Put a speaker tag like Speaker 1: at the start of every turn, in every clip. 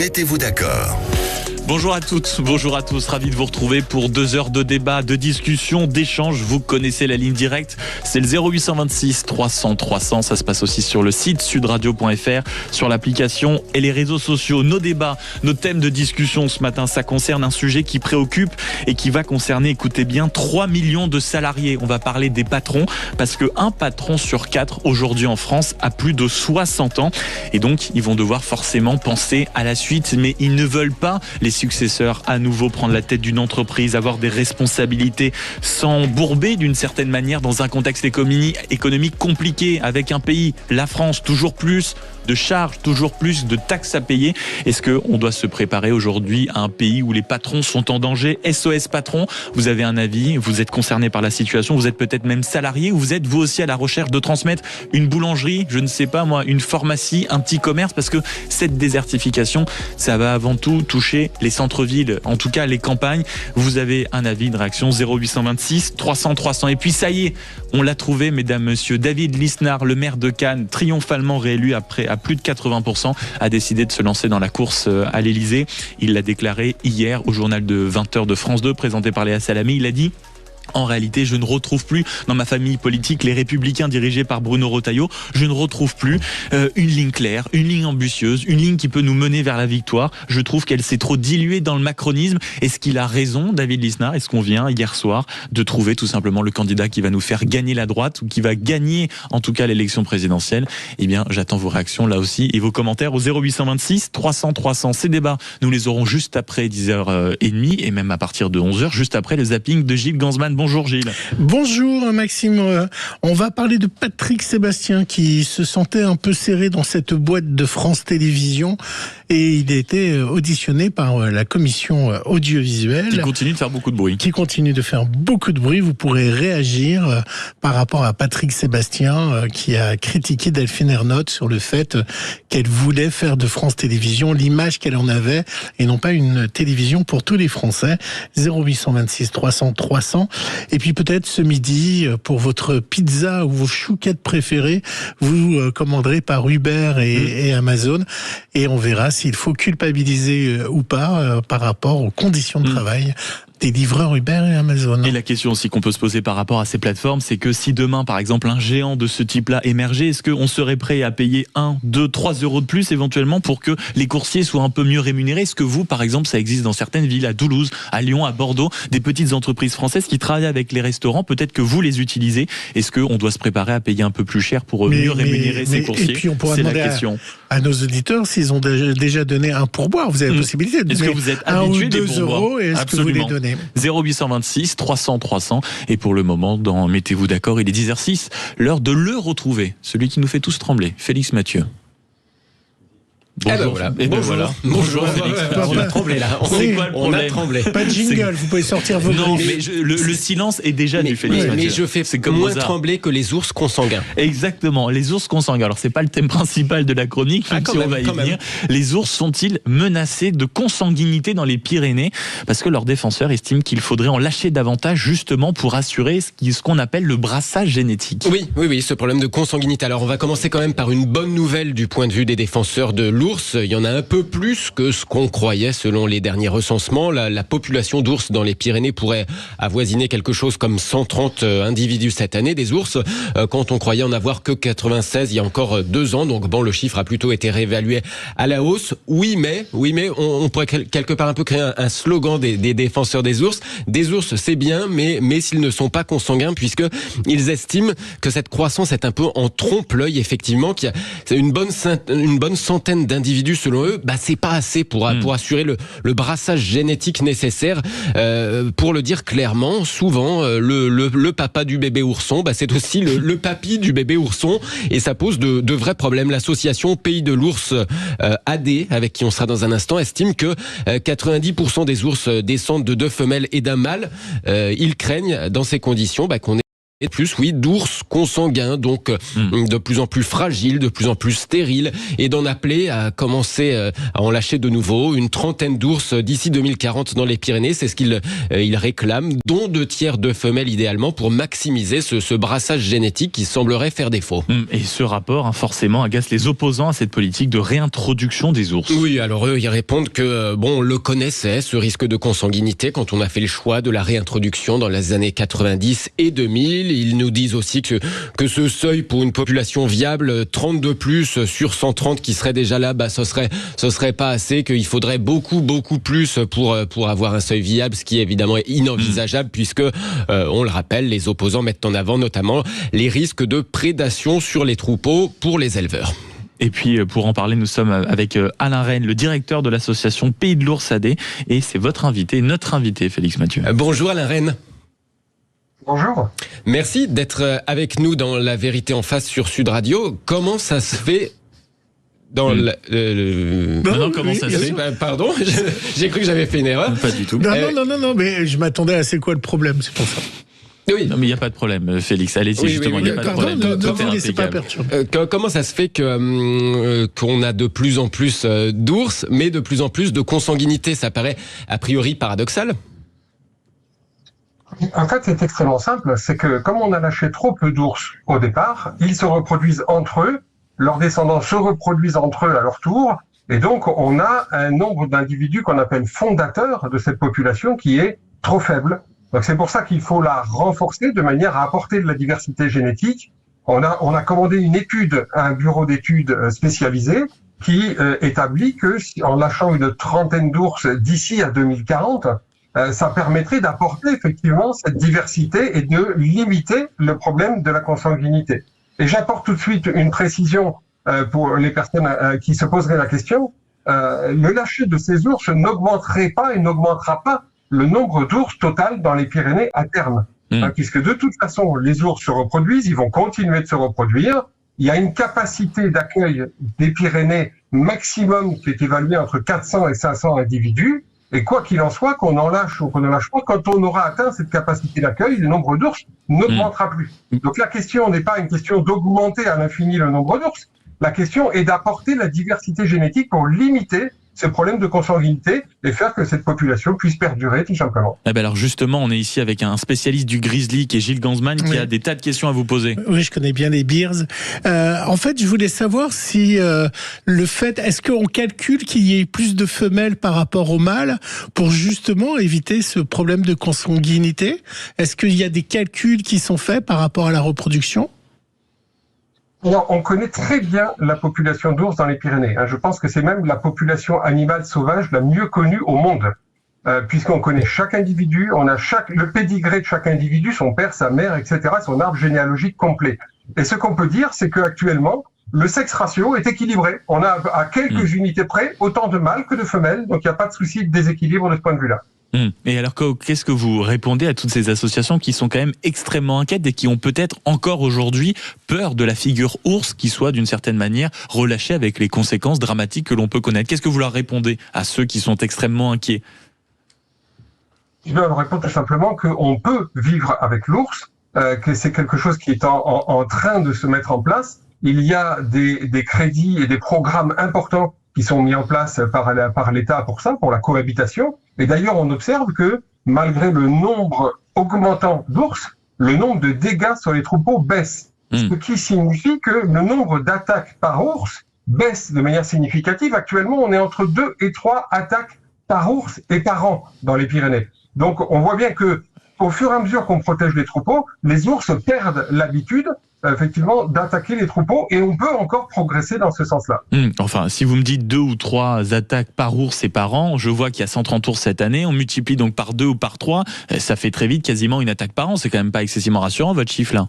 Speaker 1: Mettez-vous d'accord.
Speaker 2: Bonjour à toutes, bonjour à tous, ravi de vous retrouver pour 2 heures de débat, de discussion, d'échange. Vous connaissez la ligne directe, c'est le 0826 300 300. Ça se passe aussi sur le site sudradio.fr, sur l'application et les réseaux sociaux. Nos débats, nos thèmes de discussion ce matin, ça concerne un sujet qui préoccupe et qui va concerner, écoutez bien, 3 millions de salariés. On va parler des patrons parce qu'un patron sur 4 aujourd'hui en France a plus de 60 ans et donc ils vont devoir forcément penser à la suite, mais ils ne veulent pas, les successeurs, à nouveau prendre la tête d'une entreprise, avoir des responsabilités, s'embourber d'une certaine manière dans un contexte économique compliqué avec un pays, la France, toujours plus de charges, toujours plus de taxes à payer. Est-ce qu'on doit se préparer aujourd'hui à un pays où les patrons sont en danger? SOS patron, vous avez un avis, vous êtes concerné par la situation, vous êtes peut-être même salarié ou vous êtes vous aussi à la recherche de transmettre une boulangerie, je ne sais pas moi, une pharmacie, un petit commerce, parce que cette désertification, ça va avant tout toucher les centres-villes, en tout cas les campagnes. Vous avez un avis, une réaction, 0826 300 300. Et puis ça y est, on l'a trouvé, mesdames, messieurs. David Lisnard, le maire de Cannes, triomphalement réélu à plus de 80%, a décidé de se lancer dans la course à l'Elysée. Il l'a déclaré hier au journal de 20h de France 2, présenté par Léa Salamé. Il a dit: en réalité, je ne retrouve plus dans ma famille politique les Républicains dirigés par Bruno Retailleau. Je ne retrouve plus une ligne claire, une ligne ambitieuse, une ligne qui peut nous mener vers la victoire. Je trouve qu'elle s'est trop diluée dans le macronisme. Est-ce qu'il a raison, David Lisnard? Est-ce qu'on vient hier soir de trouver tout simplement le candidat qui va nous faire gagner la droite ou qui va gagner en tout cas l'élection présidentielle? Eh bien, j'attends vos réactions là aussi et vos commentaires au 0826 300 300. Ces débats, nous les aurons juste après 10h30 et même à partir de 11h, juste après le zapping de Gilles Ganzmann. Bonjour Gilles.
Speaker 3: Bonjour Maxime. On va parler de Patrick Sébastien qui se sentait un peu serré dans cette boîte de France Télévisions et il a été auditionné par la commission audiovisuelle.
Speaker 2: Qui continue de faire beaucoup de bruit.
Speaker 3: Vous pourrez réagir par rapport à Patrick Sébastien qui a critiqué Delphine Ernotte sur le fait qu'elle voulait faire de France Télévisions l'image qu'elle en avait et non pas une télévision pour tous les Français. 0826 300 300. Et puis peut-être ce midi, pour votre pizza ou vos chouquettes préférées, vous commanderez par Uber et Amazon. Et on verra s'il faut culpabiliser ou pas par rapport aux conditions de travail des livreurs Uber et Amazon.
Speaker 2: Et la question aussi qu'on peut se poser par rapport à ces plateformes, c'est que si demain, par exemple, un géant de ce type-là émergeait, est-ce qu'on serait prêt à payer 1, 2, 3 euros de plus éventuellement pour que les coursiers soient un peu mieux rémunérés? Est-ce que vous, par exemple, ça existe dans certaines villes, à Toulouse, à Lyon, à Bordeaux, des petites entreprises françaises qui travaillent avec les restaurants, peut-être que vous les utilisez. Est-ce qu'on doit se préparer à payer un peu plus cher pour mieux rémunérer ces coursiers?
Speaker 3: Et puis on pourra demander à nos auditeurs s'ils ont déjà donné un pourboire. Vous avez la possibilité de donner 1 ou 2 euros et est-ce que vous les donnez?
Speaker 2: 0826 300 300. Et pour le moment, dans Mettez-vous d'accord, il est 10h06, l'heure de le retrouver, celui qui nous fait tous trembler, Félix Mathieu.
Speaker 4: Bonjour. Bonjour Félix.
Speaker 3: On a tremblé là.
Speaker 4: On a tremblé.
Speaker 3: Pas de jingle, vous pouvez sortir vos
Speaker 2: Non, mais le silence est déjà du Félix Mathieu.
Speaker 4: Mais je fais moins trembler que les ours consanguins.
Speaker 2: Exactement, les ours consanguins. Alors c'est pas le thème principal de la chronique, même si on va y venir. Les ours sont-ils menacés de consanguinité dans les Pyrénées? Parce que leurs défenseurs estiment qu'il faudrait en lâcher davantage justement pour assurer ce qu'on appelle le brassage génétique.
Speaker 4: Oui, ce problème de consanguinité. Alors on va commencer quand même par une bonne nouvelle du point de vue des défenseurs de l'ours. Il y en a un peu plus que ce qu'on croyait selon les derniers recensements. La population d'ours dans les Pyrénées pourrait avoisiner quelque chose comme 130 individus cette année, des ours, quand on croyait en avoir que 96 il y a encore 2 ans. Donc bon, le chiffre a plutôt été réévalué à la hausse. Oui, mais on pourrait quelque part un peu créer un slogan des défenseurs des ours. Des ours, c'est bien, mais s'ils ne sont pas consanguins, puisque ils estiment que cette croissance est un peu en trompe-l'œil, effectivement, qu'il y a une bonne centaine d'individus selon eux, c'est pas assez pour assurer le brassage génétique nécessaire. Pour le dire clairement, souvent le papa du bébé ourson, c'est aussi le papy du bébé ourson, et ça pose de vrais problèmes. L'association Pays de l'ours AD, avec qui on sera dans un instant, estime que 90% des ours descendent de 2 femelles et d'un mâle. Ils craignent dans ces conditions qu'on ait Et plus, oui, d'ours consanguins, donc de plus en plus fragiles, de plus en plus stériles, et d'en appeler à commencer à en lâcher de nouveau une trentaine d'ours d'ici 2040 dans les Pyrénées. C'est ce qu'il réclame, dont 2/3 de femelles idéalement, pour maximiser ce brassage génétique qui semblerait faire défaut.
Speaker 2: Et ce rapport, forcément, agace les opposants à cette politique de réintroduction des ours.
Speaker 4: Oui, alors eux, ils répondent que, on le connaissait, ce risque de consanguinité, quand on a fait le choix de la réintroduction dans les années 90 et 2000. Ils nous disent aussi que ce seuil pour une population viable, 30 de plus sur 130 qui serait déjà là, ce serait pas assez, qu'il faudrait beaucoup plus pour avoir un seuil viable, ce qui évidemment est inenvisageable puisque, on le rappelle, les opposants mettent en avant notamment les risques de prédation sur les troupeaux pour les éleveurs.
Speaker 2: Et puis, pour en parler, nous sommes avec Alain Rennes, le directeur de l'association Pays de l'Ours AD, et c'est notre invité, Félix Mathieu.
Speaker 4: Bonjour Alain Rennes.
Speaker 1: Bonjour.
Speaker 4: Merci d'être avec nous dans La Vérité en face sur Sud Radio. Comment ça se fait dans
Speaker 2: Non, comment ça se fait ?
Speaker 4: Pardon, j'ai cru que j'avais fait une erreur.
Speaker 2: Pas du tout.
Speaker 3: Non, mais je m'attendais à c'est quoi le problème, c'est pour ça.
Speaker 4: Oui.
Speaker 2: Non, mais il n'y a pas de problème, Félix. Allez-y, justement, il n'y a pas de problème.
Speaker 4: Comment ça se fait qu'on a de plus en plus d'ours, mais de plus en plus de consanguinité ? Ça paraît a priori paradoxal.
Speaker 1: En fait, c'est extrêmement simple. C'est que comme on a lâché trop peu d'ours au départ, ils se reproduisent entre eux, leurs descendants se reproduisent entre eux à leur tour, et donc on a un nombre d'individus qu'on appelle fondateurs de cette population qui est trop faible. Donc c'est pour ça qu'il faut la renforcer de manière à apporter de la diversité génétique. On a commandé une étude à un bureau d'études spécialisé qui établit que en lâchant une trentaine d'ours d'ici à 2040, ça permettrait d'apporter effectivement cette diversité et de limiter le problème de la consanguinité. Et j'apporte tout de suite une précision pour les personnes qui se poseraient la question. Le lâcher de ces ours n'augmenterait pas et n'augmentera pas le nombre d'ours total dans les Pyrénées à terme. Puisque de toute façon, les ours se reproduisent, ils vont continuer de se reproduire. Il y a une capacité d'accueil des Pyrénées maximum qui est évaluée entre 400 et 500 individus. Et quoi qu'il en soit, qu'on en lâche ou qu'on ne lâche pas, quand on aura atteint cette capacité d'accueil, le nombre d'ours n'augmentera plus. Donc la question n'est pas une question d'augmenter à l'infini le nombre d'ours. La question est d'apporter la diversité génétique pour limiter ce problème de consanguinité et faire que cette population puisse perdurer tout simplement.
Speaker 2: Alors justement, on est ici avec un spécialiste du grizzly qui est Gilles Gansman qui a des tas de questions à vous poser.
Speaker 3: Oui, je connais bien les bears. En fait, je voulais savoir si est-ce qu'on calcule qu'il y ait plus de femelles par rapport aux mâles pour justement éviter ce problème de consanguinité ? Est-ce qu'il y a des calculs qui sont faits par rapport à la reproduction ?
Speaker 1: Alors, on connaît très bien la population d'ours dans les Pyrénées. Je pense que c'est même la population animale sauvage la mieux connue au monde, puisqu'on connaît chaque individu, on a le pédigré de chaque individu, son père, sa mère, etc., son arbre généalogique complet. Et ce qu'on peut dire, c'est qu'actuellement, le sexe ratio est équilibré. On a à quelques unités près autant de mâles que de femelles, donc il n'y a pas de souci de déséquilibre de ce point de vue-là.
Speaker 2: Et alors, qu'est-ce que vous répondez à toutes ces associations qui sont quand même extrêmement inquiètes et qui ont peut-être encore aujourd'hui peur de la figure ours qui soit d'une certaine manière relâchée avec les conséquences dramatiques que l'on peut connaître ? Qu'est-ce que vous leur répondez à ceux qui sont extrêmement inquiets ?
Speaker 1: Je leur réponds tout simplement qu'on peut vivre avec l'ours, que c'est quelque chose qui est en train de se mettre en place. Il y a des crédits et des programmes importants qui sont mis en place par l'État pour ça, pour la cohabitation. Et d'ailleurs, on observe que malgré le nombre augmentant d'ours, le nombre de dégâts sur les troupeaux baisse. Ce qui signifie que le nombre d'attaques par ours baisse de manière significative. Actuellement, on est entre 2 et 3 attaques par ours et par an dans les Pyrénées. Donc, on voit bien que au fur et à mesure qu'on protège les troupeaux, les ours perdent l'habitude effectivement d'attaquer les troupeaux et on peut encore progresser dans ce sens-là.
Speaker 2: Enfin, si vous me dites 2 ou 3 attaques par ours et par an, je vois qu'il y a 130 ours cette année, on multiplie donc par 2 ou par 3, ça fait très vite quasiment une attaque par an, c'est quand même pas excessivement rassurant votre chiffre là.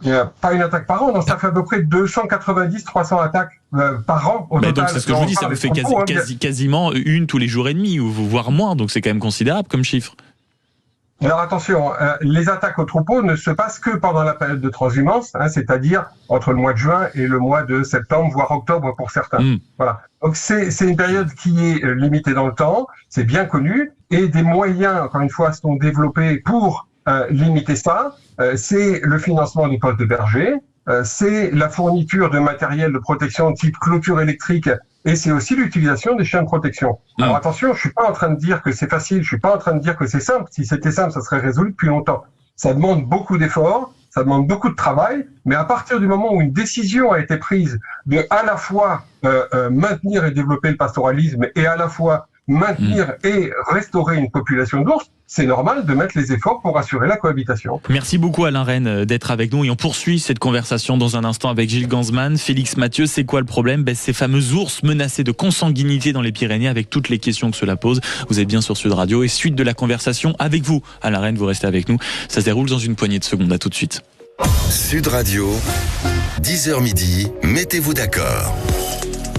Speaker 1: Il n'y a pas une attaque par an, non, ça fait à peu près 290-300 attaques par an au total.
Speaker 2: Donc c'est ce que je vous dis, ça vous fait quasiment une tous les jours et demi, ou voire moins, donc c'est quand même considérable comme chiffre.
Speaker 1: Alors attention, les attaques aux troupeaux ne se passent que pendant la période de transhumance, c'est-à-dire entre le mois de juin et le mois de septembre, voire octobre pour certains. Voilà. Donc c'est une période qui est limitée dans le temps, c'est bien connu, et des moyens, encore une fois, sont développés pour limiter ça, c'est le financement des postes de berger, c'est la fourniture de matériel de protection type clôture électrique, et c'est aussi l'utilisation des chiens de protection. Alors attention, je suis pas en train de dire que c'est facile, je suis pas en train de dire que c'est simple. Si c'était simple, ça serait résolu depuis longtemps. Ça demande beaucoup d'efforts, ça demande beaucoup de travail, mais à partir du moment où une décision a été prise de à la fois maintenir et développer le pastoralisme et à la fois maintenir et restaurer une population d'ours, c'est normal de mettre les efforts pour assurer la cohabitation.
Speaker 2: Merci beaucoup Alain Rennes d'être avec nous et on poursuit cette conversation dans un instant avec Gilles Gansman. Félix Mathieu, c'est quoi le problème ? Ces fameux ours menacés de consanguinité dans les Pyrénées avec toutes les questions que cela pose. Vous êtes bien sur Sud Radio et suite de la conversation avec vous. Alain Rennes, vous restez avec nous. Ça se déroule dans une poignée de secondes. À tout de suite.
Speaker 5: Sud Radio, 10h midi, mettez-vous d'accord.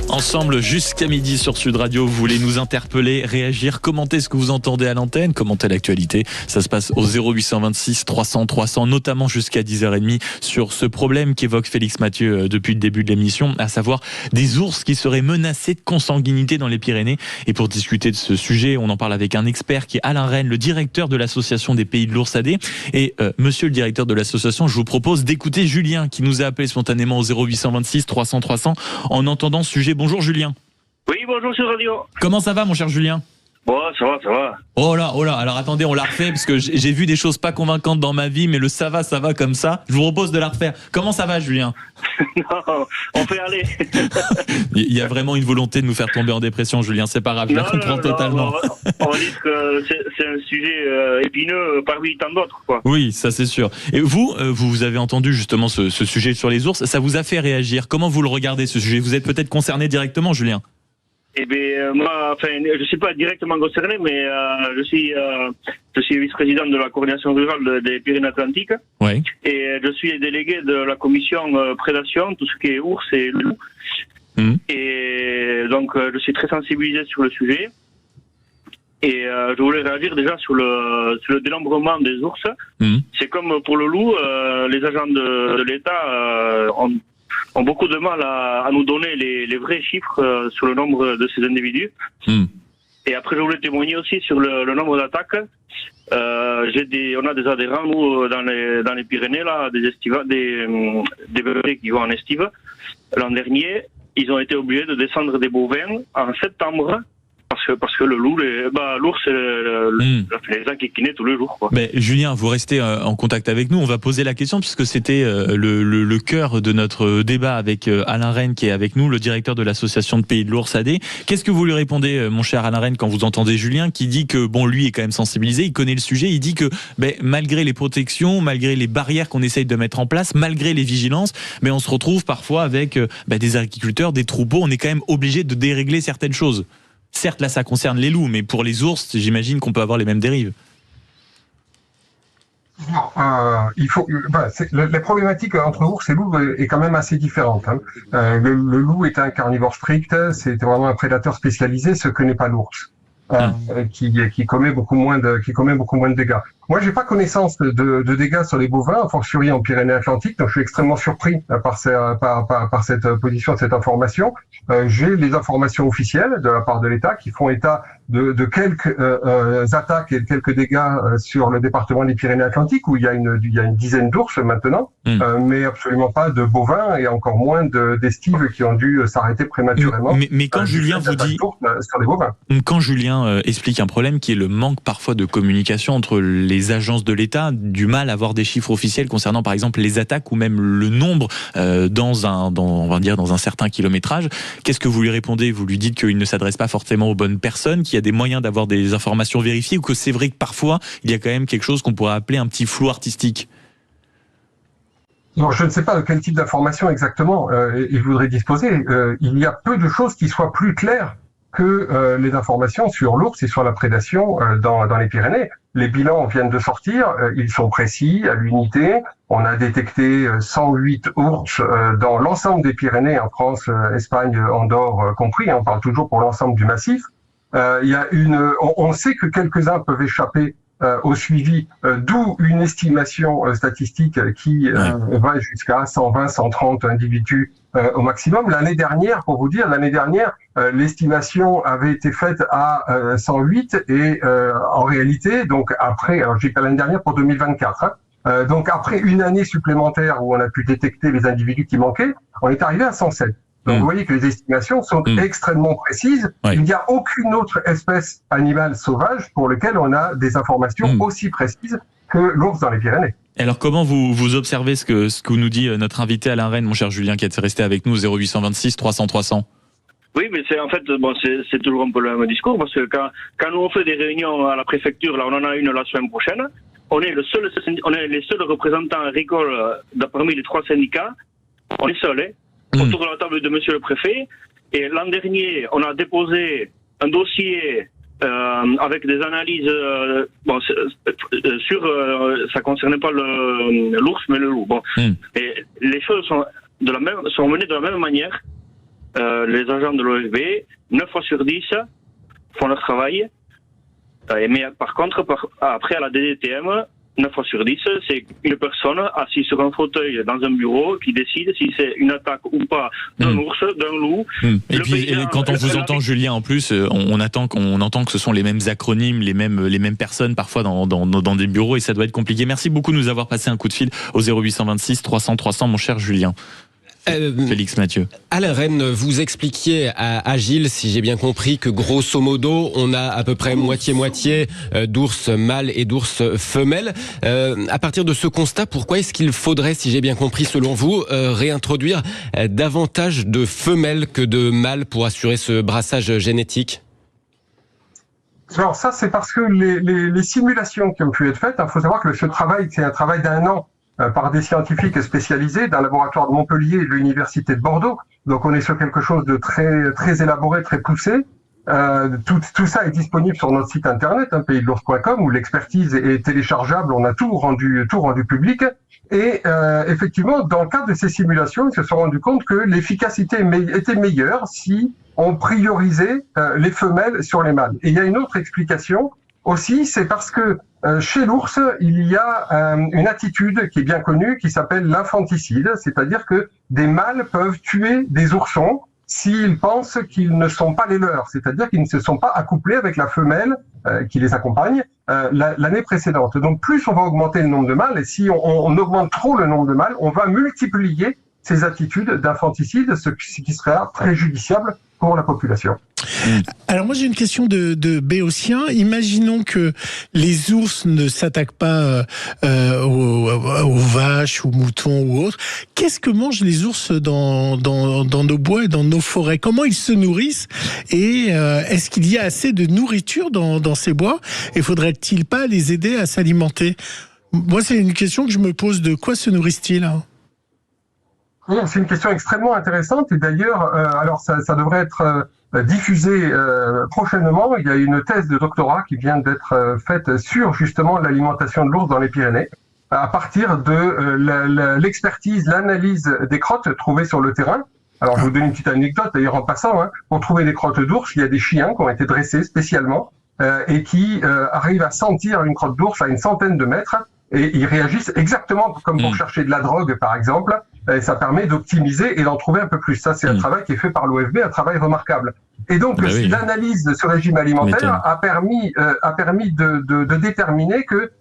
Speaker 2: Ensemble jusqu'à midi sur Sud Radio, vous voulez nous interpeller, réagir, commenter ce que vous entendez à l'antenne, commenter l'actualité. Ça se passe au 0826 300 300, notamment jusqu'à 10h30 sur ce problème qu'évoque Félix Mathieu depuis le début de l'émission, à savoir des ours qui seraient menacés de consanguinité dans les Pyrénées. Et pour discuter de ce sujet, on en parle avec un expert qui est Alain Rennes, le directeur de l'association des Pays de l'Ours AD. Et monsieur le directeur de l'association, je vous propose d'écouter Julien qui nous a appelé spontanément au 0826 300 300 en entendant ce sujet. Bonjour Julien.
Speaker 6: Oui, bonjour sur Radio.
Speaker 2: Comment ça va mon cher Julien ?
Speaker 6: Bon, ça va.
Speaker 2: Oh là, alors attendez, on la refait parce que j'ai vu des choses pas convaincantes dans ma vie, mais le ça va comme ça. Je vous propose de la refaire. Comment ça va Julien ?
Speaker 6: Non, on fait aller.
Speaker 2: Il y a vraiment une volonté de nous faire tomber en dépression Julien, c'est pas grave, je la comprends totalement.
Speaker 6: On va dire que c'est un sujet épineux parmi tant d'autres, quoi.
Speaker 2: Oui, ça c'est sûr. Et vous avez entendu justement ce sujet sur les ours, ça vous a fait réagir ? Comment vous le regardez ce sujet ? Vous êtes peut-être concerné directement Julien ?
Speaker 6: Eh bien, moi, enfin, je suis pas directement concerné, mais je suis vice-président de la coordination rurale des Pyrénées-Atlantiques.
Speaker 2: Oui.
Speaker 6: Et je suis délégué de la commission prédation, tout ce qui est ours et loup. Et donc, je suis très sensibilisé sur le sujet. Et je voulais réagir déjà sur le dénombrement des ours. C'est comme pour le loup, les agents de l'État ont beaucoup de mal à nous donner les vrais chiffres sur le nombre de ces individus. Et après, je voulais témoigner aussi sur le nombre d'attaques. On a des adhérents, nous, dans les Pyrénées, là, des bergers qui vont en estive. L'an dernier, ils ont été obligés de descendre des bovins en septembre. Parce que l'ours, les enquiquinait tous les jours, quoi.
Speaker 2: Mais Julien, vous restez en contact avec nous. On va poser la question puisque c'était le cœur de notre débat avec Alain Rennes qui est avec nous, le directeur de l'association de Pays de l'Ours AD. Qu'est-ce que vous lui répondez, mon cher Alain Rennes, quand vous entendez Julien qui dit que lui est quand même sensibilisé, il connaît le sujet, il dit que malgré les protections, malgré les barrières qu'on essaye de mettre en place, malgré les vigilances, on se retrouve parfois avec des agriculteurs, des troupeaux, on est quand même obligé de dérégler certaines choses. Certes, là, ça concerne les loups, mais pour les ours, j'imagine qu'on peut avoir les mêmes dérives.
Speaker 1: Les problématiques entre ours et loup est quand même assez différente. Le loup est un carnivore strict, c'est vraiment un prédateur spécialisé, ce que n'est pas l'ours, qui commet beaucoup moins de dégâts. Moi, j'ai pas connaissance de dégâts sur les bovins, a fortiori en Pyrénées-Atlantiques, donc je suis extrêmement surpris par cette position, cette information. J'ai les informations officielles de la part de l'État qui font état de quelques attaques et de quelques dégâts sur le département des Pyrénées-Atlantiques où il y a une dizaine d'ours maintenant, mais absolument pas de bovins et encore moins d'estives qui ont dû s'arrêter prématurément.
Speaker 2: Mais quand Julien vous dit
Speaker 1: sur les bovins.
Speaker 2: Quand Julien explique un problème qui est le manque parfois de communication entre les agences de l'État, du mal à avoir des chiffres officiels concernant par exemple les attaques ou même le nombre dans un certain kilométrage. Qu'est-ce que vous lui répondez ? Vous lui dites qu'il ne s'adresse pas forcément aux bonnes personnes, qu'il y a des moyens d'avoir des informations vérifiées ou que c'est vrai que parfois il y a quand même quelque chose qu'on pourrait appeler un petit flou artistique ?
Speaker 1: Non, je ne sais pas de quel type d'information exactement il voudrait disposer. Il y a peu de choses qui soient plus claires que les informations sur l'ours et sur la prédation dans les Pyrénées. Les bilans viennent de sortir, ils sont précis, à l'unité. On a détecté 108 ours dans l'ensemble des Pyrénées, en France, Espagne, Andorre compris. On parle toujours pour l'ensemble du massif. On sait que quelques-uns peuvent échapper au suivi, d'où une estimation statistique qui va jusqu'à 120, 130 individus au maximum. L'année dernière, l'estimation avait été faite à 108 et en réalité, donc après, alors je dis pas l'année dernière, pour 2024, donc après une année supplémentaire où on a pu détecter les individus qui manquaient, on est arrivé à 107. Donc vous voyez que les estimations sont extrêmement précises. Ouais. Il n'y a aucune autre espèce animale sauvage pour laquelle on a des informations aussi précises que l'ours dans les Pyrénées.
Speaker 2: Alors comment vous observez ce que nous dit notre invité Alain Rennes, mon cher Julien, qui est resté avec nous, 0826 300 300?
Speaker 6: Oui, mais c'est en fait c'est toujours un peu le même discours, parce que quand nous on fait des réunions à la préfecture, là on en a une la semaine prochaine, on est les seuls représentants agricoles parmi les 3 syndicats, on est seuls, autour de la table de monsieur le préfet. Et l'an dernier, on a déposé un dossier avec des analyses ça concernait pas l'ours mais le loup. Et les choses sont menées de la même manière. Les agents de l'OFB, 9 fois sur 10 font leur travail. Mais par contre, après à la DDTM, 9 fois sur 10, c'est une personne assise sur un fauteuil dans un bureau qui décide si c'est une attaque ou pas d'un ours, d'un loup.
Speaker 2: Et puis quand on vous entend, Julien, en plus, on entend que ce sont les mêmes acronymes, les mêmes personnes parfois dans des bureaux, et ça doit être compliqué. Merci beaucoup de nous avoir passé un coup de fil au 0826 300 300, mon cher Julien. Félix Mathieu.
Speaker 4: Alain Rennes, vous expliquiez à Gilles, si j'ai bien compris, que grosso modo, on a à peu près moitié-moitié d'ours mâles et d'ours femelles. À partir de ce constat, pourquoi est-ce qu'il faudrait, si j'ai bien compris selon vous, réintroduire davantage de femelles que de mâles pour assurer ce brassage génétique ?
Speaker 1: Alors ça, c'est parce que les simulations qui ont pu être faites, il faut savoir que ce travail, c'est un travail d'1 an. Par des scientifiques spécialisés d'un laboratoire de Montpellier et de l'université de Bordeaux. Donc on est sur quelque chose de très très élaboré, très poussé. Tout ça est disponible sur notre site internet, paysdelours.com, où l'expertise est téléchargeable. On a tout rendu public. Et effectivement, dans le cadre de ces simulations, ils se sont rendus compte que l'efficacité était meilleure si on priorisait les femelles sur les mâles. Et il y a une autre explication aussi, c'est parce que chez l'ours, il y a une attitude qui est bien connue qui s'appelle l'infanticide, c'est-à-dire que des mâles peuvent tuer des oursons s'ils pensent qu'ils ne sont pas les leurs, c'est-à-dire qu'ils ne se sont pas accouplés avec la femelle qui les accompagne l'année précédente. Donc plus on va augmenter le nombre de mâles, et si on augmente trop le nombre de mâles, on va multiplier ces attitudes d'infanticide, ce qui sera préjudiciable pour la population.
Speaker 3: Alors moi j'ai une question de Béotien. Imaginons que les ours ne s'attaquent pas aux vaches, aux moutons ou autres. Qu'est-ce que mangent les ours dans nos bois et dans nos forêts? Comment ils se nourrissent? Et est-ce qu'il y a assez de nourriture dans ces bois? Et faudrait-il pas les aider à s'alimenter? Moi c'est une question que je me pose. De quoi se nourrissent-ils?
Speaker 1: C'est une question extrêmement intéressante, et d'ailleurs, alors ça devrait être diffusé prochainement. Il y a une thèse de doctorat qui vient d'être faite sur justement l'alimentation de l'ours dans les Pyrénées, à partir de l'expertise, l'analyse des crottes trouvées sur le terrain. Alors je vous donne une petite anecdote d'ailleurs en passant. Pour trouver des crottes d'ours, il y a des chiens qui ont été dressés spécialement et qui arrivent à sentir une crotte d'ours à une centaine de mètres, et ils réagissent exactement comme pour chercher de la drogue par exemple. Et ça permet d'optimiser et d'en trouver un peu plus. Ça, c'est un travail qui est fait par l'OFB, un travail remarquable. Et donc, l'analyse de ce régime alimentaire a permis de déterminer que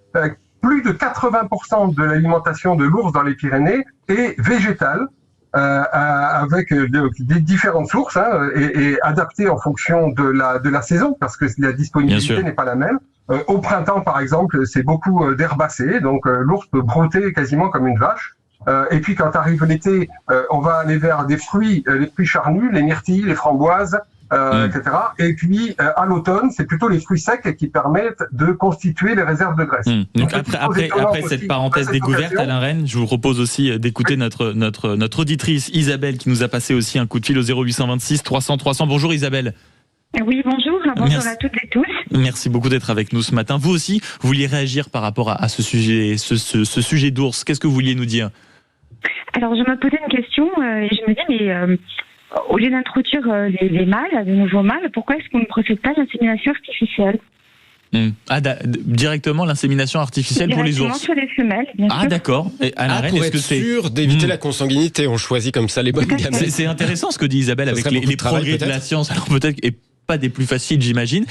Speaker 1: plus de 80% de l'alimentation de l'ours dans les Pyrénées est végétale, avec des différentes sources, et adaptée en fonction de la saison, parce que la disponibilité n'est pas la même. Au printemps, par exemple, c'est beaucoup d'herbacées, donc l'ours peut brouter quasiment comme une vache. Et puis quand arrive l'été, on va aller vers des fruits, les fruits charnus, les myrtilles, les framboises, etc. Et puis à l'automne, c'est plutôt les fruits secs qui permettent de constituer les réserves de graisse.
Speaker 2: Donc après cette parenthèse découverte, Alain Rennes, je vous propose aussi d'écouter notre auditrice Isabelle, qui nous a passé aussi un coup de fil au 0826 300 300. Bonjour Isabelle.
Speaker 7: Oui, bonjour à toutes et tous.
Speaker 2: Merci beaucoup d'être avec nous ce matin. Vous aussi, vous vouliez réagir par rapport à ce sujet d'ours. Qu'est-ce que vous vouliez nous dire?
Speaker 7: Alors, je me posais une question et je me dis, mais au lieu d'introduire les mâles, de nouveaux mâles, pourquoi est-ce qu'on ne procède pas à l'insémination artificielle?
Speaker 2: Directement l'insémination artificielle pour les ours.
Speaker 7: Sur les femelles, bien sûr.
Speaker 2: D'accord. Et à la reine,
Speaker 4: pour être sûr d'éviter la consanguinité, on choisit comme ça les bonnes gamètes.
Speaker 2: C'est intéressant ce que dit Isabelle avec les progrès de la science. Alors peut-être et pas des plus faciles, j'imagine.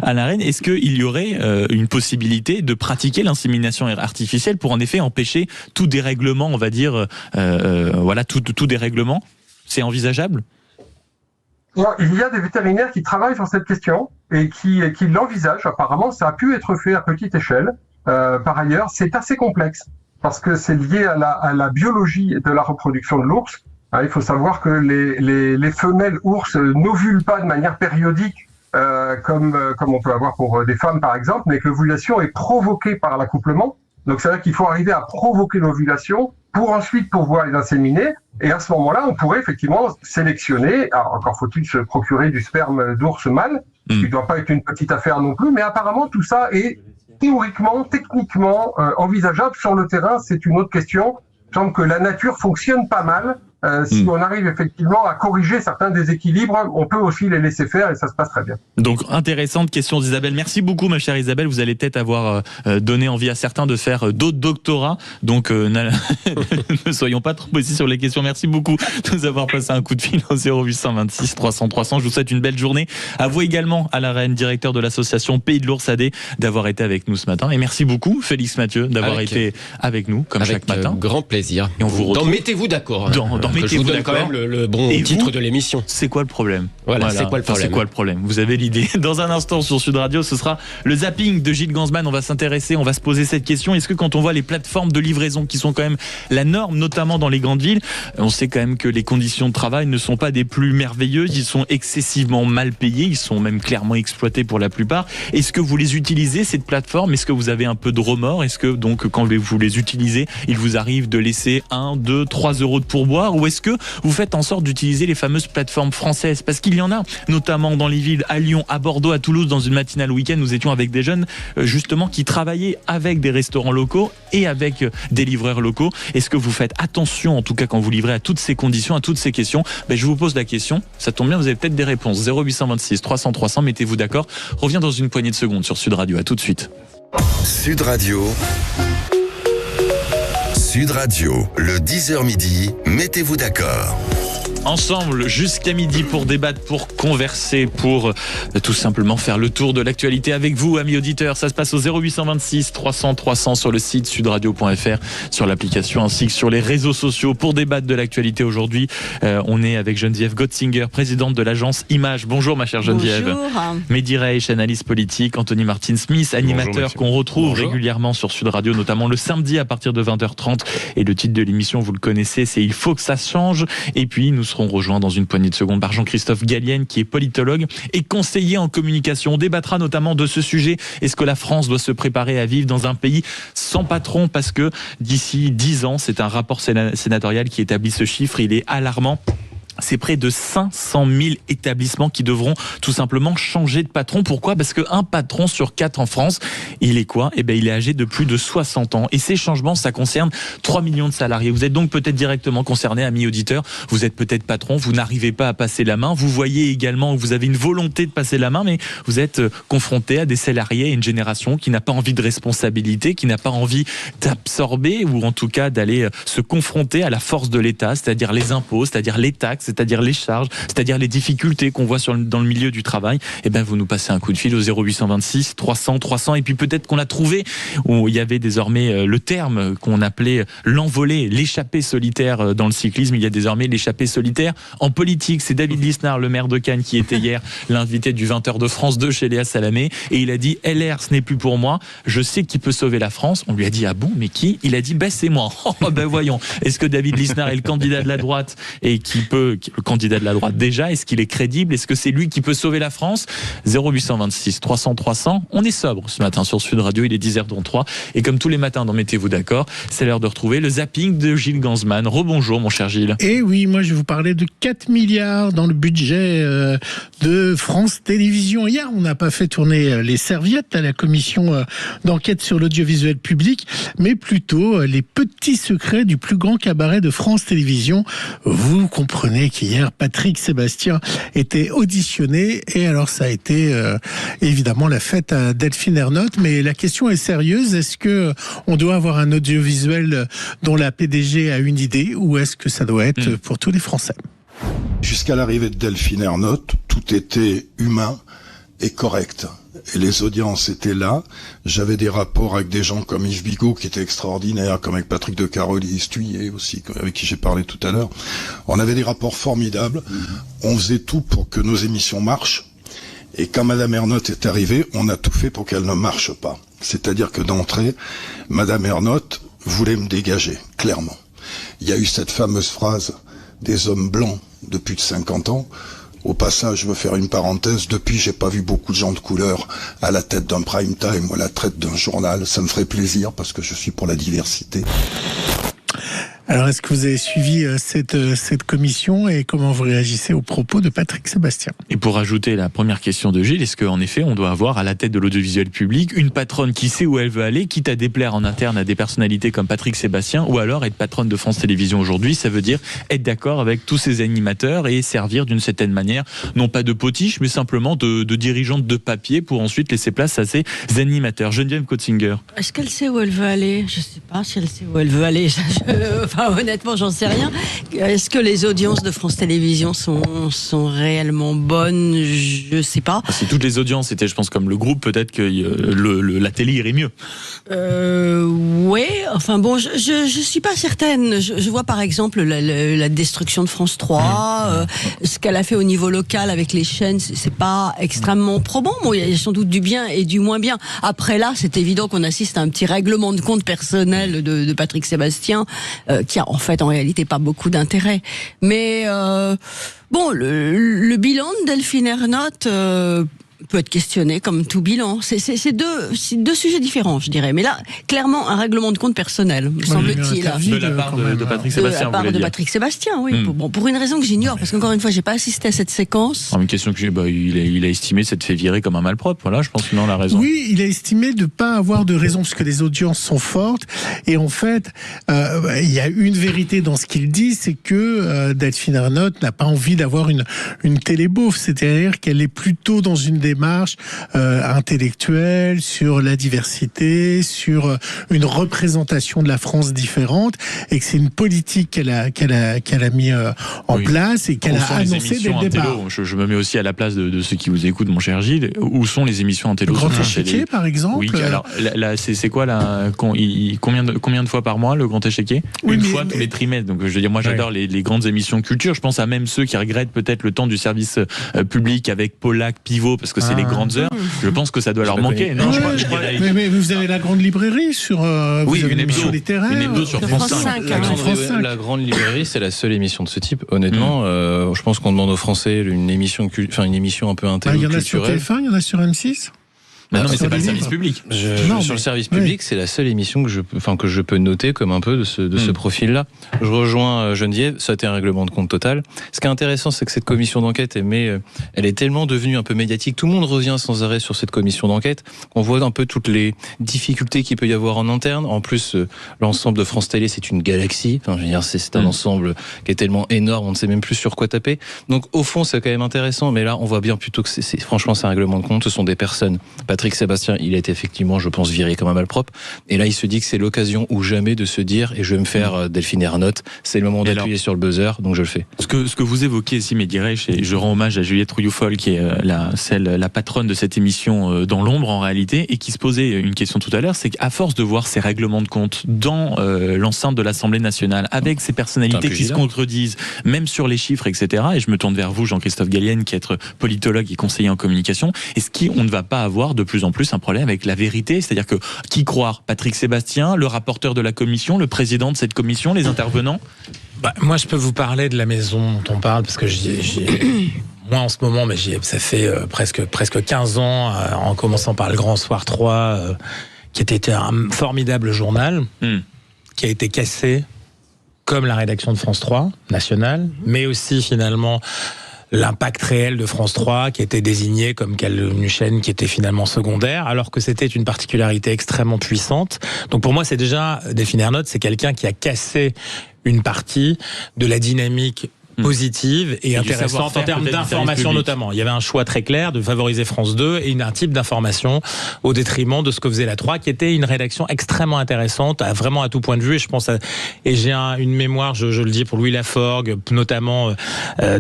Speaker 2: À la reine, est-ce qu'il y aurait une possibilité de pratiquer l'insémination artificielle pour en effet empêcher tout dérèglement, on va dire, tout dérèglement? C'est envisageable?
Speaker 1: Il y a des vétérinaires qui travaillent sur cette question et qui l'envisagent. Apparemment, ça a pu être fait à petite échelle. Par ailleurs, c'est assez complexe parce que c'est lié à la biologie de la reproduction de l'ours. Il faut savoir que les femelles ours n'ovulent pas de manière périodique comme on peut avoir pour des femmes par exemple, mais que l'ovulation est provoquée par l'accouplement. Donc c'est-à-dire qu'il faut arriver à provoquer l'ovulation pour ensuite pouvoir les inséminer. Et à ce moment-là, on pourrait effectivement sélectionner. Alors, encore faut-il se procurer du sperme d'ours mâle, ce qui ne doit pas être une petite affaire non plus. Mais apparemment, tout ça est théoriquement, techniquement envisageable. Sur le terrain, c'est une autre question. Il semble que la nature fonctionne pas mal. Si on arrive effectivement à corriger certains déséquilibres, on peut aussi les laisser faire et ça se passe très bien.
Speaker 2: Donc, intéressante question d'Isabelle. Merci beaucoup, ma chère Isabelle. Vous allez peut-être avoir donné envie à certains de faire d'autres doctorats. Donc, ne soyons pas trop précis sur les questions. Merci beaucoup de nous avoir passé un coup de fil au 0826 300 300. Je vous souhaite une belle journée. À vous également, à la reine, directeur de l'association Pays de l'Ours AD, d'avoir été avec nous ce matin. Et merci beaucoup, Félix Mathieu, d'avoir été avec nous, comme chaque matin.
Speaker 4: Avec grand plaisir.
Speaker 2: Et on vous retrouve.
Speaker 4: Mettez-vous d'accord.
Speaker 2: Je
Speaker 4: vous donne quand même le bon titre de l'émission.
Speaker 2: C'est quoi le problème?
Speaker 4: Voilà. C'est quoi le problème?
Speaker 2: Vous avez l'idée. Dans un instant sur Sud Radio, ce sera le zapping de Gilles Gansman. On va s'intéresser, on va se poser cette question. Est-ce que quand on voit les plateformes de livraison qui sont quand même la norme, notamment dans les grandes villes, on sait quand même que les conditions de travail ne sont pas des plus merveilleuses. Ils sont excessivement mal payés. Ils sont même clairement exploités pour la plupart. Est-ce que vous les utilisez, cette plateforme? Est-ce que vous avez un peu de remords? Est-ce que donc quand vous les utilisez, il vous arrive de laisser 1, 2, 3 euros de pourboire? Ou est-ce que vous faites en sorte d'utiliser les fameuses plateformes françaises? Parce qu'il y en a, notamment dans les villes, à Lyon, à Bordeaux, à Toulouse. Dans une matinale week-end, nous étions avec des jeunes justement qui travaillaient avec des restaurants locaux et avec des livreurs locaux. Est-ce que vous faites attention, en tout cas quand vous livrez, à toutes ces conditions, à toutes ces questions? Je vous pose la question, ça tombe bien, vous avez peut-être des réponses. 0826 300 300, mettez-vous d'accord. Reviens dans une poignée de secondes sur Sud Radio, à tout de suite.
Speaker 5: Sud Radio, le 10h midi, mettez-vous d'accord.
Speaker 2: Ensemble jusqu'à midi pour débattre, pour converser, pour tout simplement faire le tour de l'actualité avec vous, amis auditeurs. Ça se passe au 0826 300 300 sur le site sudradio.fr, sur l'application ainsi que sur les réseaux sociaux. Pour débattre de l'actualité aujourd'hui, on est avec Geneviève Gotzinger, présidente de l'agence Image. Bonjour ma chère Geneviève.
Speaker 8: Bonjour.
Speaker 2: Mehdi Reich, analyste politique. Anthony Martin-Smith, animateur qu'on retrouve régulièrement sur Sud Radio, notamment le samedi à partir de 20h30. Et le titre de l'émission, vous le connaissez, c'est Il faut que ça change. Et puis nous serons rejoints dans une poignée de secondes par Jean-Christophe Gallienne, qui est politologue et conseiller en communication. On débattra notamment de ce sujet. Est-ce que la France doit se préparer à vivre dans un pays sans patron? Parce que d'ici 10 ans, c'est un rapport sénatorial qui établit ce chiffre. Il est alarmant. C'est près de 500 000 établissements qui devront tout simplement changer de patron. Pourquoi? Parce qu'un patron sur 4 en France, il est quoi? Il est âgé de plus de 60 ans. Et ces changements, ça concerne 3 millions de salariés. Vous êtes donc peut-être directement concerné, amis auditeurs. Vous êtes peut-être patron, vous n'arrivez pas à passer la main. Vous voyez également que vous avez une volonté de passer la main, mais vous êtes confronté à des salariés et une génération qui n'a pas envie de responsabilité, qui n'a pas envie d'absorber ou en tout cas d'aller se confronter à la force de l'État, c'est-à-dire les impôts, c'est-à-dire les taxes, c'est-à-dire les charges, c'est-à-dire les difficultés qu'on voit dans le milieu du travail. Vous nous passez un coup de fil au 0826 300 300 et puis peut-être qu'on a trouvé où il y avait désormais le terme qu'on appelait l'envolée, l'échappée solitaire dans le cyclisme. Il y a désormais l'échappée solitaire en politique. C'est David Lisnard, le maire de Cannes, qui était hier l'invité du 20h de France 2 chez Léa Salamé et il a dit LR, ce n'est plus pour moi. Je sais qui peut sauver la France. On lui a dit ah bon, mais qui? Il a dit c'est moi. Voyons. Est-ce que David Lisnard est le candidat de la droite et le candidat de la droite déjà, est-ce qu'il est crédible? Est-ce que c'est lui qui peut sauver la France? 0826 300 300. On est sobre ce matin sur Sud Radio, il est 10h03 et comme tous les matins dans Mettez-vous d'accord, c'est l'heure de retrouver le zapping de Gilles Gansman. Rebonjour mon cher Gilles.
Speaker 3: Et oui, moi je vais vous parler de 4 milliards dans le budget de France Télévisions. Hier, on n'a pas fait tourner les serviettes à la commission d'enquête sur l'audiovisuel public, mais plutôt les petits secrets du plus grand cabaret de France Télévisions. Vous comprenez donné qu'hier, Patrick Sébastien était auditionné. Et alors, ça a été évidemment la fête à Delphine Ernotte. Mais la question est sérieuse. Est-ce que on doit avoir un audiovisuel dont la PDG a une idée, ou est-ce que ça doit être pour tous les Français?
Speaker 8: Jusqu'à l'arrivée de Delphine Ernotte, tout était humain et correct. Et les audiences étaient là. J'avais des rapports avec des gens comme Yves Bigot, qui était extraordinaire, comme avec Patrick de Carolis, Thuyer aussi, avec qui j'ai parlé tout à l'heure. On avait des rapports formidables. On faisait tout pour que nos émissions marchent. Et quand Madame Ernotte est arrivée, on a tout fait pour qu'elle ne marche pas. C'est-à-dire que d'entrée, Madame Ernotte voulait me dégager, clairement. Il y a eu cette fameuse phrase des hommes blancs de plus de 50 ans. Au passage, je veux faire une parenthèse. Depuis, j'ai pas vu beaucoup de gens de couleur à la tête d'un prime time ou à la tête d'un journal. Ça me ferait plaisir parce que je suis pour la diversité.
Speaker 3: Alors, est-ce que vous avez suivi cette commission et comment vous réagissez aux propos de Patrick Sébastien?
Speaker 2: Et pour ajouter la première question de Gilles, est-ce qu'en effet, on doit avoir à la tête de l'audiovisuel public une patronne qui sait où elle veut aller, quitte à déplaire en interne à des personnalités comme Patrick Sébastien, ou alors être patronne de France Télévisions aujourd'hui, ça veut dire être d'accord avec tous ces animateurs et servir d'une certaine manière, non pas de potiche, mais simplement de dirigeante de papier pour ensuite laisser place à ces animateurs. Geneviève Kotzinger.
Speaker 9: Est-ce qu'elle sait où elle veut aller? Je ne sais pas si elle sait où elle veut aller. Honnêtement, j'en sais rien. Est-ce que les audiences de France Télévisions sont réellement bonnes? Je ne sais pas.
Speaker 2: Si toutes les audiences étaient, je pense, comme le groupe, peut-être que la télé irait mieux.
Speaker 9: Oui, enfin bon, je suis pas certaine. Je vois par exemple la destruction de France 3, ce qu'elle a fait au niveau local avec les chaînes, c'est pas extrêmement probant. Bon, il y a sans doute du bien et du moins bien. Après là, c'est évident qu'on assiste à un petit règlement de compte personnel de Patrick Sébastien, qui a en fait en réalité pas beaucoup d'intérêt. Mais bon, le bilan de Delphine Ernotte peut être questionné comme tout bilan. C'est deux sujets différents, je dirais. Mais là, clairement, un règlement de compte personnel, me semble-t-il.
Speaker 2: De la part de Patrick Sébastien,
Speaker 9: de la part de Patrick Sébastien, oui. Bon, pour une raison que j'ignore, parce qu'encore une fois, j'ai pas assisté à cette séquence.
Speaker 2: Une question que j'ai, il a estimé s'être fait virer comme un malpropre. Voilà, je pense que non, la raison.
Speaker 3: Oui, il a estimé de pas avoir de raison, parce que les audiences sont fortes. Et en fait, il y a une vérité dans ce qu'il dit, c'est que Delphine Ernotte n'a pas envie d'avoir une télé beauf. C'est-à-dire qu'elle est plutôt dans une démarche intellectuelle sur la diversité, sur une représentation de la France différente, et que c'est une politique qu'elle a mis en place et qu'elle a annoncé dès le départ.
Speaker 2: Je me mets aussi à la place de ceux qui vous écoutent, mon cher Gilles. Où sont les émissions intello?
Speaker 3: Le Grand Échiquier, par exemple.
Speaker 2: Oui, alors c'est quoi combien de fois par mois le Grand Échiquier? Une fois tous les trimestres. Donc je veux dire, moi j'adore les grandes émissions culture. Je pense à même ceux qui regrettent peut-être le temps du service public avec Pollack, Pivot, parce que c'est les grandes heures. Je pense que ça doit leur manquer. Non,
Speaker 3: mais vous avez la grande librairie sur
Speaker 2: une
Speaker 3: émission littéraire.
Speaker 2: Une hebdo sur France 5.
Speaker 10: La grande librairie, c'est la seule émission de ce type. Honnêtement, je pense qu'on demande aux Français une émission un peu intello-culturelle.
Speaker 3: Il y en a sur TF1, il y en a sur M6.
Speaker 2: Non, mais c'est pas le service public.
Speaker 10: Sur le service public, c'est la seule émission que je peux noter comme un peu de ce profil-là. Je rejoins Geneviève, ça a été un règlement de compte total. Ce qui est intéressant, c'est que cette commission d'enquête, elle est tellement devenue un peu médiatique. Tout le monde revient sans arrêt sur cette commission d'enquête. On voit un peu toutes les difficultés qu'il peut y avoir en interne. En plus, l'ensemble de France Télé, c'est une galaxie. Enfin, je veux dire, c'est un ensemble qui est tellement énorme, on ne sait même plus sur quoi taper. Donc, au fond, c'est quand même intéressant. Mais là, on voit bien plutôt que franchement, c'est un règlement de compte. Ce sont des personnes. Patrick Sébastien, il a été effectivement, je pense, viré comme un malpropre. Et là, il se dit que c'est l'occasion ou jamais de se dire, et je vais me faire Delphine Ernotte, c'est le moment d'appuyer sur le buzzer, donc je le fais.
Speaker 2: Ce que vous évoquez ici, Mediresh, et je rends hommage à Juliette Rouilloufol, qui est la patronne de cette émission dans l'ombre en réalité, et qui se posait une question tout à l'heure, c'est qu'à force de voir ces règlements de compte dans l'enceinte de l'Assemblée nationale, avec ces personnalités qui se contredisent, même sur les chiffres, etc., et je me tourne vers vous, Jean-Christophe Gallienne, qui est politologue et conseiller en communication, est-ce qu'on ne va pas avoir de plus en plus un problème avec la vérité? C'est-à-dire que qui croire? Patrick Sébastien, le rapporteur de la commission, le président de cette commission, les intervenants?
Speaker 11: Moi, je peux vous parler de la maison dont on parle, parce que moi en ce moment, mais ça fait presque 15 ans, en commençant par le Grand Soir 3, qui était un formidable journal, qui a été cassé, comme la rédaction de France 3, nationale, mais aussi finalement l'impact réel de France 3, qui était désigné comme une chaîne qui était finalement secondaire, alors que c'était une particularité extrêmement puissante. Donc pour moi, c'est déjà, Delphine Ernotte, c'est quelqu'un qui a cassé une partie de la dynamique positive et intéressante en termes d'information notamment. Il y avait un choix très clair de favoriser France 2 et un type d'information au détriment de ce que faisait la 3, qui était une rédaction extrêmement intéressante, vraiment à tout point de vue. Et je pense et j'ai une mémoire, je le dis, pour Louis Laforgue, notamment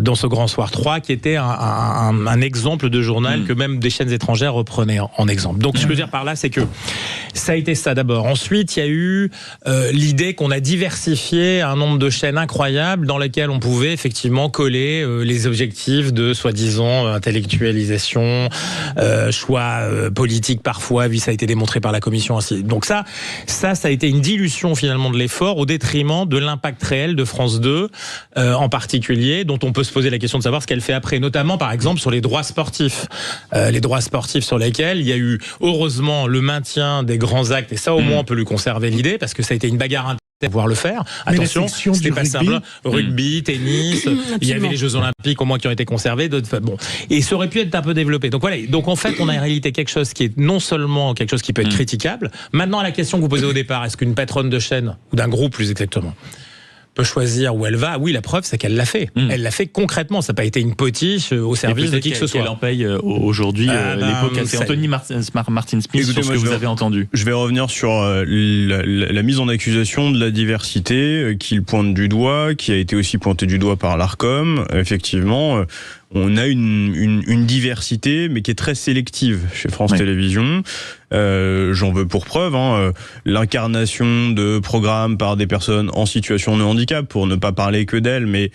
Speaker 11: dans ce Grand Soir 3, qui était un exemple de journal que même des chaînes étrangères reprenaient en exemple. Donc ce que je veux dire par là, c'est que ça a été ça d'abord. Ensuite, il y a eu l'idée qu'on a diversifié un nombre de chaînes incroyables dans lesquelles on pouvait effectivement coller les objectifs de soi-disant intellectualisation, choix politique parfois, ça a été démontré par la commission ainsi. Donc ça a été une dilution finalement de l'effort au détriment de l'impact réel de France 2 en particulier, dont on peut se poser la question de savoir ce qu'elle fait après, notamment par exemple sur les droits sportifs. Les droits sportifs sur lesquels il y a eu heureusement le maintien des grands actes, et ça au moins on peut lui conserver l'idée, parce que ça a été une bagarre interne à pouvoir le faire. Mais attention, c'était pas simple. Rugby, tennis, il y avait les Jeux Olympiques au moins qui ont été conservés. Bon, et ça aurait pu être un peu développé. Donc voilà. Donc en fait, on a en réalité quelque chose qui est non seulement quelque chose qui peut être critiquable. Maintenant, la question que vous posez au départ, est-ce qu'une patronne de chaîne ou d'un groupe plus exactement peut choisir où elle va? Oui, la preuve, c'est qu'elle l'a fait. Elle l'a fait concrètement. Ça n'a pas été une potiche au service de qui que ce soit.
Speaker 2: Elle en paye aujourd'hui l'époque. C'est Anthony Martin-Smith sur ce que vous avez entendu.
Speaker 12: Je vais revenir sur la mise en accusation de la diversité qu'il pointe du doigt, qui a été aussi pointée du doigt par l'Arcom. Effectivement, on a une diversité, mais qui est très sélective chez France Télévisions. J'en veux pour preuve l'incarnation de programmes par des personnes en situation de handicap, pour ne pas parler que d'elles, mais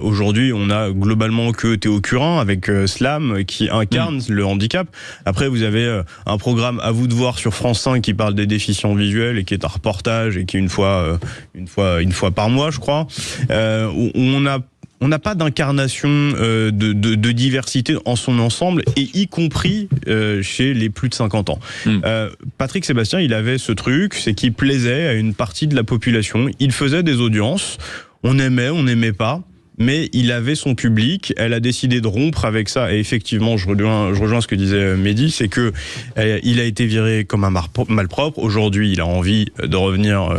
Speaker 12: aujourd'hui on a globalement que Théo Curin avec Slam qui incarne le handicap. Après vous avez un programme À vous de voir sur France 5 qui parle des déficients visuels et qui est un reportage et qui est une fois par mois je crois, où on n'a pas d'incarnation de diversité en son ensemble, et y compris chez les plus de 50 ans. Patrick Sébastien, il avait ce truc, c'est qu'il plaisait à une partie de la population. Il faisait des audiences, on n'aimait pas, mais il avait son public. Elle a décidé de rompre avec ça, et effectivement, je rejoins ce que disait Mehdi, c'est que il a été viré comme un malpropre. Aujourd'hui, il a envie de revenir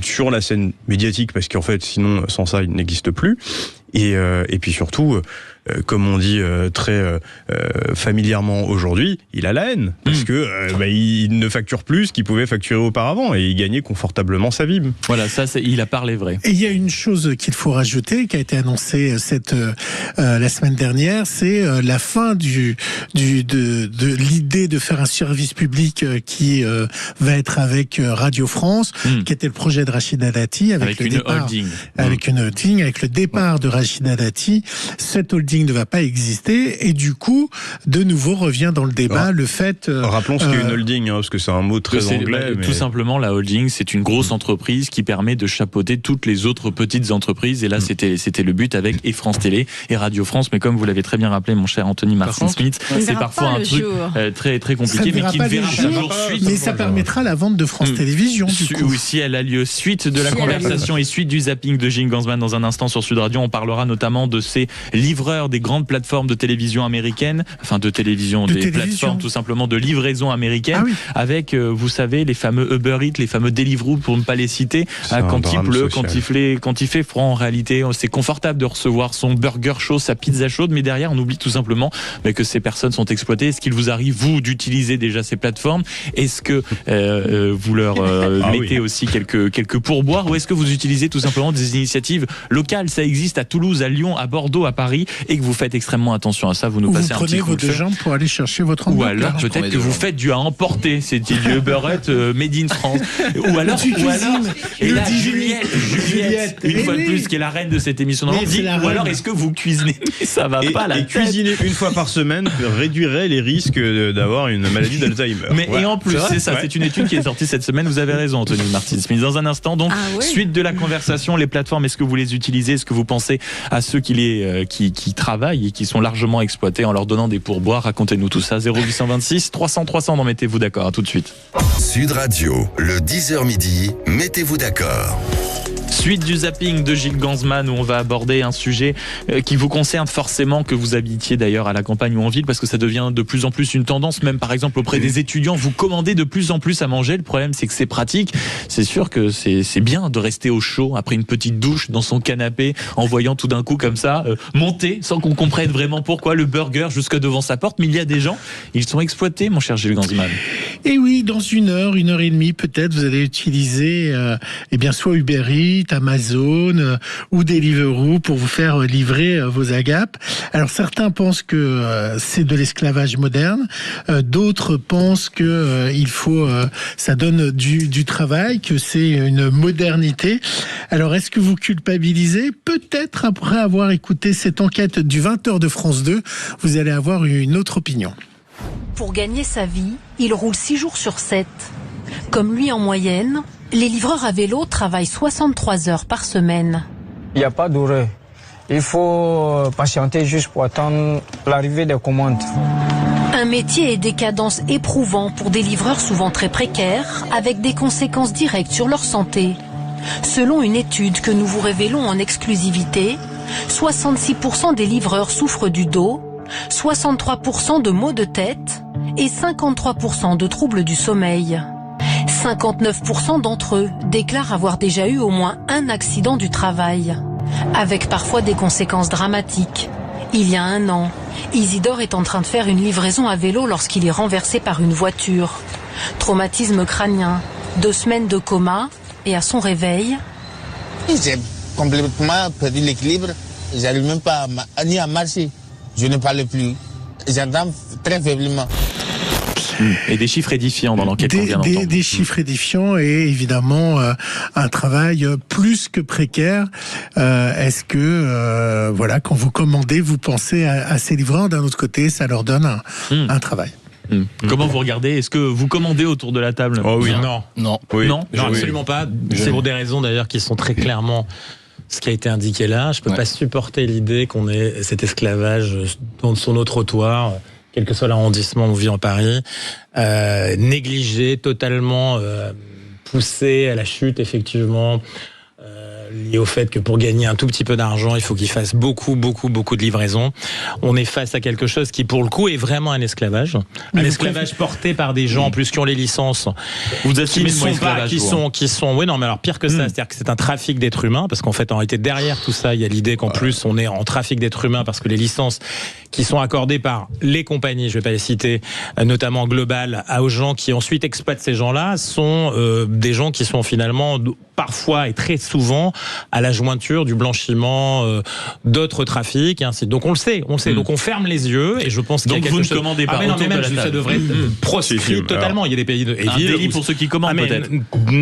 Speaker 12: sur la scène médiatique, parce qu'en fait, sinon, sans ça, il n'existe plus. Et puis surtout, comme on dit très familièrement aujourd'hui, il a la haine, parce que il ne facture plus ce qu'il pouvait facturer auparavant, et il gagnait confortablement sa vie.
Speaker 2: Voilà, il a parlé vrai.
Speaker 3: Et il y a une chose qu'il faut rajouter, qui a été annoncée la semaine dernière, c'est la fin de l'idée de faire un service public qui va être avec Radio France, qui était le projet de Rachida Dati, avec le départ de Rachida Dati. Cette holding ne va pas exister, et du coup, de nouveau revient dans le débat le fait...
Speaker 12: Rappelons ce qu'est une holding, parce que c'est un mot très anglais.
Speaker 2: Tout simplement, la holding, c'est une grosse entreprise qui permet de chapeauter toutes les autres petites entreprises, et là, c'était le but avec et France Télé et Radio France, mais comme vous l'avez très bien rappelé, mon cher Anthony Martin-Smith, c'est parfois un truc très très compliqué, mais qui ne verra pas le jour suite.
Speaker 3: Mais ça permettra la vente de France Télévisions, du coup.
Speaker 2: Oui, si elle a lieu. Suite de la conversation et suite du zapping de Gilles Gansman dans un instant sur Sud Radio, on parlera notamment de ces livreurs des grandes plateformes de télévision américaines, des plateformes tout simplement de livraison américaine, avec, vous savez, les fameux Uber Eats, les fameux Deliveroo, pour ne pas les citer, quand il pleut, quand il fait froid. En réalité, c'est confortable de recevoir son burger chaud, sa pizza chaude, mais derrière, on oublie tout simplement que ces personnes sont exploitées. Est-ce qu'il vous arrive, vous, d'utiliser déjà ces plateformes? Est-ce que vous leur mettez aussi quelques pourboires, ou est-ce que vous utilisez tout simplement des initiatives locales? Ça existe à Toulouse, à Lyon, à Bordeaux, à Paris, et que vous faites extrêmement attention à ça. Vous nous passez un petit coup de feu.
Speaker 3: Vous prenez vos 2 jambes pour aller chercher votre hamburger.
Speaker 2: Ou alors peut-être que vous faites du à emporter, c'est du Uber Eats made in France. Ou alors et là Juliette, une fois de plus, qui est la reine de cette émission, ou alors est-ce que vous cuisinez? Ça va pas la tête.
Speaker 12: Cuisiner une fois par semaine réduirait les risques d'avoir une maladie d'Alzheimer.
Speaker 2: Et en plus, c'est ça, c'est une étude qui est sortie cette semaine. Vous avez raison, Anthony Martin-Smith. Dans un instant, donc, suite de la conversation, les plateformes, est-ce que vous les utilisez? Est-ce que vous pensez à ceux qui travaillent et qui sont largement exploités en leur donnant des pourboires? Racontez-nous tout ça. 0826 300 300. Mettez-vous d'accord. À tout de suite.
Speaker 5: Sud Radio, le 10h midi, mettez-vous d'accord.
Speaker 2: Suite du zapping de Gilles Gansman où on va aborder un sujet qui vous concerne forcément, que vous habitiez d'ailleurs à la campagne ou en ville, parce que ça devient de plus en plus une tendance, même par exemple auprès des étudiants, vous commandez de plus en plus à manger. Le problème c'est que c'est pratique. C'est sûr que c'est bien de rester au chaud après une petite douche dans son canapé en voyant tout d'un coup comme ça monter sans qu'on comprenne vraiment pourquoi le burger jusque devant sa porte. Mais il y a des gens, ils sont exploités, mon cher Gilles Gansman.
Speaker 3: Et oui, dans une heure et demie peut-être, vous allez utiliser soit Uber Eats, Amazon ou Deliveroo pour vous faire livrer vos agapes. Alors certains pensent que c'est de l'esclavage moderne, d'autres pensent que ça donne du travail, que c'est une modernité. Alors est-ce que vous culpabilisez? Peut-être après avoir écouté cette enquête du 20h de France 2, vous allez avoir une autre opinion.
Speaker 13: Pour gagner sa vie, il roule 6 jours sur 7. Comme lui en moyenne, les livreurs à vélo travaillent 63 heures par semaine.
Speaker 14: Il n'y a pas d'horaire. Il faut patienter juste pour attendre l'arrivée des commandes.
Speaker 13: Un métier et des cadences éprouvants pour des livreurs souvent très précaires, avec des conséquences directes sur leur santé. Selon une étude que nous vous révélons en exclusivité, 66% des livreurs souffrent du dos, 63% de maux de tête et 53% de troubles du sommeil. 59% d'entre eux déclarent avoir déjà eu au moins un accident du travail, avec parfois des conséquences dramatiques. Il y a 1 an, Isidore est en train de faire une livraison à vélo lorsqu'il est renversé par une voiture. Traumatisme crânien, 2 semaines de coma et à son réveil...
Speaker 15: J'ai complètement perdu l'équilibre. J'arrive même pas ni à marcher. Je ne parle plus. J'entends très faiblement.
Speaker 2: Et des chiffres édifiants dans l'enquête qu'on vient d'entendre.
Speaker 3: Des chiffres édifiants et évidemment un travail plus que précaire. Est-ce que quand vous commandez, vous pensez à ces livreurs? D'un autre côté, ça leur donne un travail.
Speaker 2: Comment vous regardez? Est-ce que vous commandez autour de la table?
Speaker 11: Oh oui,
Speaker 2: non,
Speaker 11: absolument pas. C'est pour des raisons d'ailleurs qui sont très clairement ce qui a été indiqué là. Je peux pas supporter l'idée qu'on ait cet esclavage sur nos trottoirs, quel que soit l'arrondissement où on vit en Paris, négligé, totalement poussé à la chute, effectivement, lié au fait que pour gagner un tout petit peu d'argent, il faut qu'il fasse beaucoup de livraisons. On est face à quelque chose qui, pour le coup, est vraiment un esclavage. Un esclavage porté par des gens, en plus, qui ont les licences.
Speaker 2: Vous assumez le mot esclavage,
Speaker 11: oui, non, mais alors pire que ça, c'est-à-dire que c'est un trafic d'êtres humains, parce qu'en fait, en réalité, derrière tout ça, il y a l'idée qu'en plus, on est en trafic d'êtres humains, parce que les licences qui sont accordées par les compagnies, je vais pas les citer, notamment Global, aux gens qui ensuite exploitent ces gens-là, sont des gens qui sont finalement, parfois et très souvent, à la jointure du blanchiment, d'autres trafics, et ainsi. Donc on le sait. Donc on ferme les yeux, et je pense qu'il y a quelque chose...
Speaker 2: Donc vous ne commandez pas autour de la table.
Speaker 11: Ça devrait être proscrit totalement. Il y a des pays de...
Speaker 2: Un délit pour ceux qui commandent, peut-être.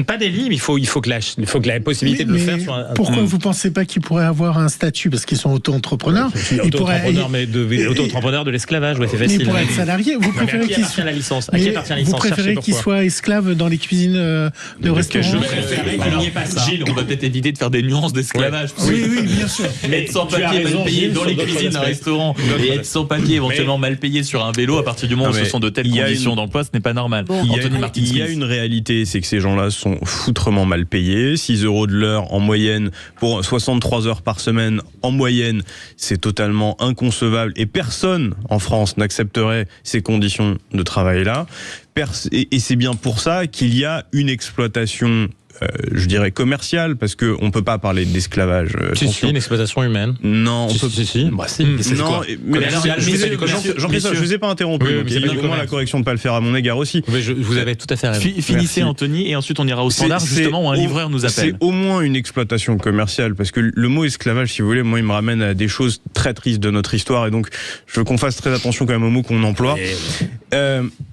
Speaker 11: Pas délit, mais il faut que la possibilité de le faire soit...
Speaker 3: Pourquoi vous pensez pas qu'ils pourraient avoir un statut? Parce qu'ils sont auto-entrepreneurs.
Speaker 11: Auto-entrepreneur de l'esclavage, c'est facile.
Speaker 3: Mais pour être salarié, vous préférez qu'ils soient... Vous préférez qu'ils soient esclaves dans les cuisines de restaurants?
Speaker 2: Je préfère aligner pas ça. Gilles, on va peut-être éviter de faire des nuances d'esclavage.
Speaker 3: Oui, bien sûr.
Speaker 2: Être sans papier mal payé dans les cuisines d'un restaurant et être sans papier éventuellement mal payé sur un vélo, à partir du moment où ce sont de telles conditions d'emploi, ce n'est pas normal.
Speaker 12: Il y a une réalité, c'est que ces gens-là sont foutrement mal payés. 6 € de l'heure en moyenne pour 63 heures par semaine en moyenne, c'est totalement inconcevable et personne en France n'accepterait ces conditions de travail-là. Et c'est bien pour ça qu'il y a une exploitation je dirais commerciale, parce que on peut pas parler d'esclavage.
Speaker 11: Si, une exploitation humaine.
Speaker 12: Non, on peut.
Speaker 11: Bah si.
Speaker 12: Non, mais Jean-Christophe, je vous ai pas interrompu. Donc il y a au moins la correction de pas le faire à mon égard aussi.
Speaker 11: Vous avez tout à fait raison.
Speaker 2: Finissez, Anthony, et ensuite on ira au standard justement où un livreur nous appelle.
Speaker 12: C'est au moins une exploitation commerciale, parce que le mot esclavage, si vous voulez, moi il me ramène à des choses très tristes de notre histoire, et donc je veux qu'on fasse très attention quand même aux mots qu'on emploie.